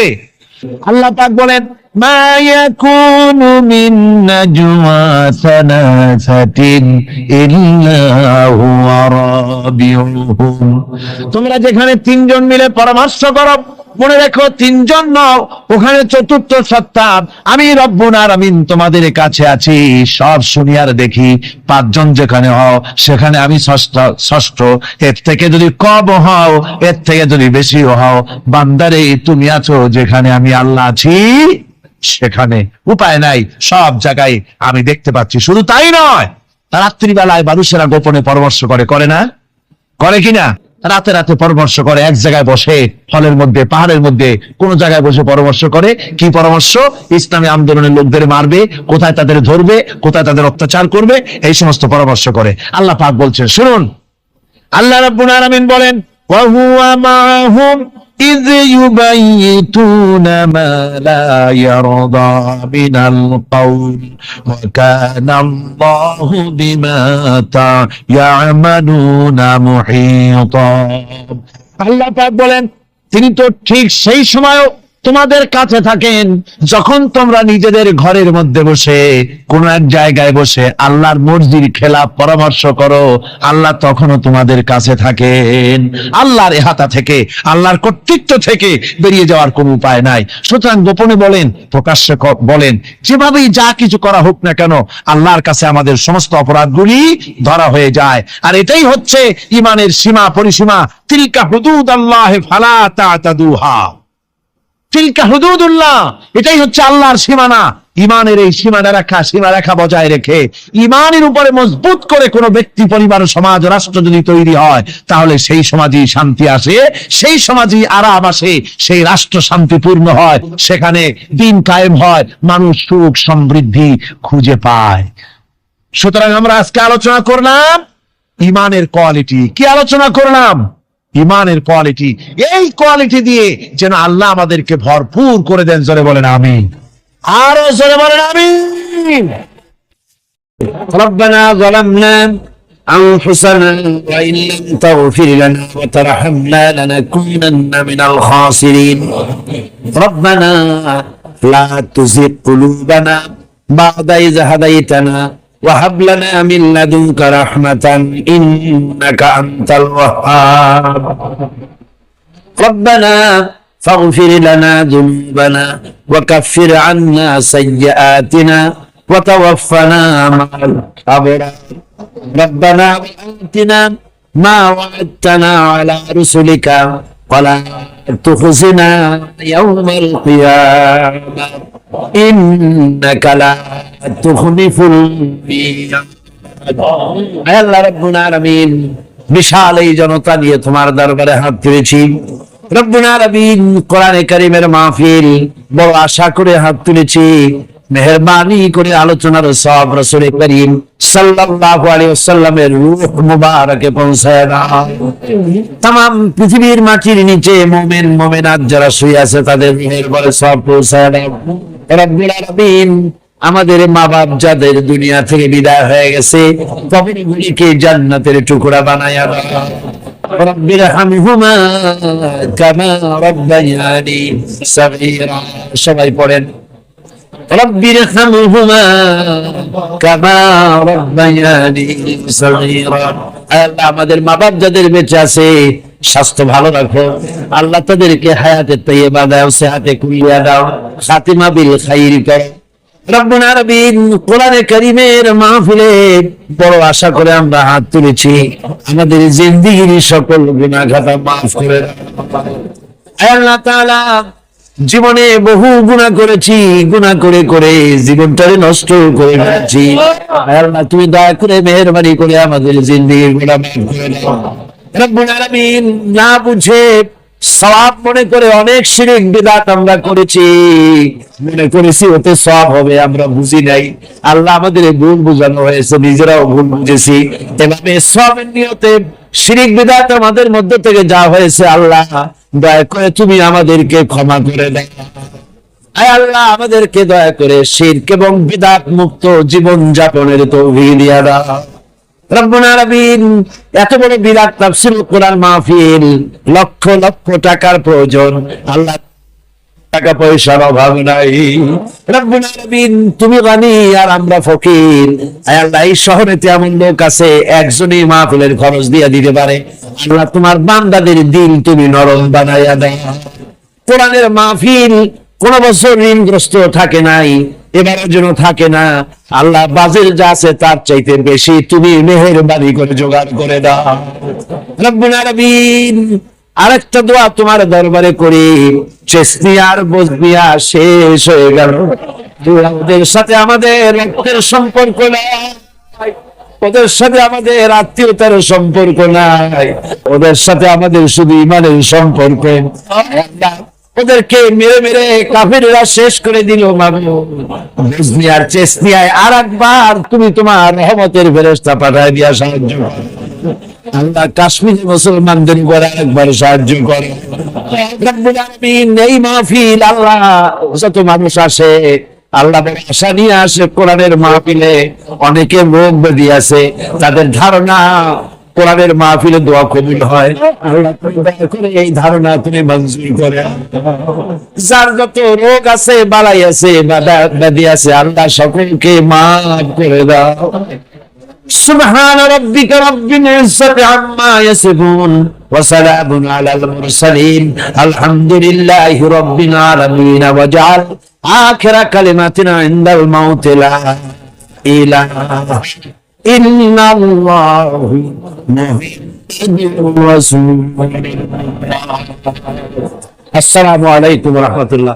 আল্লাহ পাক বলেন, মা ইয়াকুনু মিন নাজওয়া সালাসাতিন ইল্লা হুয়া রাবিউহুম। তোমরা যেখানে তিনজন মিলে পরামর্শ করো, মনে রেখো তিনজন নও, ওখানে চতুর্থ সত্তা আমি রব্বুল আলামিন তোমাদের কাছে আছি, সব শুনি আর দেখি। পাঁচজন যেখানে হও সেখানে আমি ষষ্ঠ। এর থেকে যদি কম হও, এর থেকে যদি বেশি হও, বান্দারে তুমি আছো যেখানে আমি আল্লাহ আছি সেখানে। উপায় নাই, সব জায়গায় আমি দেখতে পাচ্ছি। শুধু তাই নয়, রাত্রিবেলায় মানুষেরা গোপনে পরামর্শ করে, করে না? করে কিনা? রাতে রাতে পরামর্শ করে, এক জায়গায় বসে, হলের মধ্যে, পাহাড়ের মধ্যে, কোন জায়গায় বসে পরামর্শ করে। কি পরামর্শ? ইসলামী আন্দোলনের লোকদের মারবে, কোথায় তাদের ধরবে, কোথায় তাদের অত্যাচার করবে, এই সমস্ত পরামর্শ করে। আল্লাহ পাক বলছেন, শুনুন, আল্লাহ রাব্বুল আলামিন বলেন, ওয়া হুয়া মাআহুম ইয ইউবাইয়িতুনা মা লা ইয়ারদা মিনাল কাওল ওয়া কানা আল্লাহু বিমা তা'য়ামালুনা মুহীতা। আল্লাহ পাক বলেন, তিনি তো ঠিক সেই সময়ও তোমাদের কাছে থাকেন। যখন তোমরা নিজেদের ঘরের মধ্যে বসে কোন এক জায়গায় বসে আল্লাহর মর্জির খেলাফ পরামর্শ করো, আল্লাহ তখনও তোমাদের কাছে থাকেন। আল্লাহর এহাতা থেকে, আল্লাহর কর্তৃত্ব থেকে বেরিয়ে যাওয়ার কোনো উপায় নাই। সুতরাং গোপনে বলেন, প্রকাশ্যে বলেন, যেভাবেই যা কিছু করা হোক না কেন, আল্লাহর কাছে আমাদের সমস্ত অপরাধগুলি ধরা হয়ে যায়। আর এটাই হচ্ছে ইমানের সীমা পরিসীমা। তিলকা হুদুদাল্লাহ ফালা তা'তাদুহা, তিলকা হুদুদুল্লাহ, এটাই হচ্ছে আল্লাহর সীমানা। ইমানের এই সীমারেখা বজায় রেখে ইমানের উপরে মজবুত করে কোন ব্যক্তি, পরিবার, সমাজ, রাষ্ট্র যদি তৈরি হয়, তাহলে সেই সমাজই শান্তি আসে, সেই সমাজই আরাম আসে, সেই রাষ্ট্র শান্তিপূর্ণ হয়, সেখানে দিন কায়েম হয়, মানুষ সুখ সমৃদ্ধি খুঁজে পায়। সুতরাং আমরা আজকে আলোচনা করলাম ইমানের কোয়ালিটি। কি আলোচনা করলাম? ইমানের কোয়ালিটি। এই কোয়ালিটি দিয়ে যেন আল্লাহ আমাদেরকে ভরপুর করে দেন। জোরে বলেন আমিন, আরো জোরে বলেন আমিন। রব্বানা যালামনা আনফুসানা ওয়া ইন লাম তাগফির লানা ওয়া তারহামনা লানাকুনান্না মিনাল খাসিরিন। রব্বানা লা তুযিগ কুলুবানা বা'দা ইয হাদাইতানা وهب لنا من لدنك رحمة إنك أنت الوهاب. ربنا فاغفر لنا ذنوبنا وكفر عنا سيئاتنا وتوفنا مع الأبرار. ربنا وآتنا ما وعدتنا على رسلك ولا تخزنا يوم القيامة إنك لا তুখলিফুল মিয়াদ। আল্লাহ রাব্বুল আলামিন, বিশাল এই জনতা নিয়ে তোমার দরবারে হাত তুলেছি। রব্বুল আলামিন, কোরআনে কারীমের মাহফিল বড় আশা করে হাত তুলেছি। মেহেরবানি করে আলোচনার সওয়াব রাসূল করিম সাল্লাল্লাহু আলাইহি ওয়াসাল্লামের রূহ মুবারকে পৌঁছায় দাও। तमाम পৃথিবীর মাটির নিচে মুমিন মুমিনাত যারা শুয়ে আছে তাদের রূহের বড় সওয়াব পৌঁছায় দাও। রব্বুল আলামিন, আমাদের মা বাপ যাদের দুনিয়া থেকে বিদায় হয়ে গেছে, কবরগুলিকে জান্নাতের টুকরা বানায়া দাও। রব্বির হামহুমা কামা রাব্বায়ানি সগীরা। সবাই পড়েন, রব্বির হামহুমা কামা রাব্বায়ানি সগীরা। আল্লাহ, আমাদের মা বাপ যাদের বেঁচে আছে, স্বাস্থ্য ভালো রাখো আল্লাহ, তাদেরকে হায়াতে তাইয়্যিবা দাও, সেহাতে কুল্লিয়া দাও, খাতিমা বিল খাইর করো। রব্বুল আলামিন, কোরআনে কারীমের মাহফিলে বড় আশা করে আমরা হাত তুলেছি। আমাদের জিন্দেগির সকল গুনাহ খাতা মাফ করে দাও। আল্লাহ তাআলা, জীবনে বহু গুনাহ করেছি, গুনাহ করে করে জীবনটারে নষ্ট করে ফেলেছি। আল্লাহ, তুমি দয়া করে মেহেরবানি করে আমাদের জিন্দেগির গুনাহ মাফ করে দাও। রব্বুল আলামিন, না বুঝে সওয়াব মনে করে অনেক শিরক বিদআত আমরা করেছি, মনে করেছি ওতে সওয়াব হবে, আমরা বুঝি নাই। আল্লাহ, আমাদের ভুল বুঝানো হয়েছে, নিজেরাও ভুল বুঝেছি। এভাবে সওয়াবের নিয়তে শিরক বিদআত আমাদের মধ্য থেকে যা হয়েছে, আল্লাহ দয়া করে তুমি আমাদেরকে ক্ষমা করে দাও। আয় আল্লাহ, আমাদেরকে দয়া করে শিরক এবং বিদআত মুক্ত জীবন যাপনের তৌফিক দিয়া দাও। রব্বুল আলামিন, এত বড় বিরাট তাফসীরুল কোরআন মাহফিল, লক্ষ লক্ষ টাকার প্রয়োজন, আল্লাহ টাকা পয়সার অভাব নাই। রব্বুল আলামিন, তুমি গানি আর আমরা ফকির। আয় আল্লাহ, এই শহরেতে এমন লোক আছে একজনই মাহফিলের খরচ দিয়ে দিতে পারে। আল্লাহ, তোমার বান্দাদের দিল তুমি নরম বানাইয়া দাও। কোরআনের মাহফিল কোন বছর ঋণগ্রস্ত থাকে নাই, এবারের জন্য থাকে না। আল্লাহ, বাজেট যা আছে তার চাইতে বেশি তুমি মেহেরবানি করে জোগাড় করে দাও। রব্বুল আলামিন, আরেকটা দোয়া তোমার দরবারে করি। চেসনিয়া আর বসনিয়া শেষ হয়ে গেল, ওদের সাথে আমাদের রক্তের সম্পর্ক নাই, ওদের সাথে আমাদের আত্মীয়তার সম্পর্ক নাই, ওদের সাথে আমাদের শুধু ইমানের সম্পর্ক। ওদেরকে মেরে মেরে কাফিররা শেষ করে দিল। বসনিয়ার চেসনিয়ায় আর একবার তুমি তোমার রহমতের ফেরেশতা পাঠায় দিয়া সাহায্য করো। আল্লাহ, কাশ্মীরি মুসলমানদের উপর একবার সাহায্য করো। রব্বুল আলামিন, এই মাহফিল আল্লাহ যত মানুষ আসে, আল্লাহ আশা নিয়ে আসে কোরআনের মাহফিলে, অনেকে রোগ ব্যাধি আছে, তাদের ধারণা কোরআনের মাহফিলে দোয়া কবুল হয়। আল্লাহ তুমি দয়া করে এই ধারণা তুমি মঞ্জুর করে। যার যত রোগ আছে, বালাই আছে, ব্যাধি আছে, আল্লাহ সকলকে মাফ করে দাও। سبحان ربك رب العزة عما يصفون وسلام على المرسلين الحمد لله رب العالمين واجعل آخر كلمتنا عند الموت لا إله إلا الله محمد رسول الله. السلام عليكم ورحمة الله.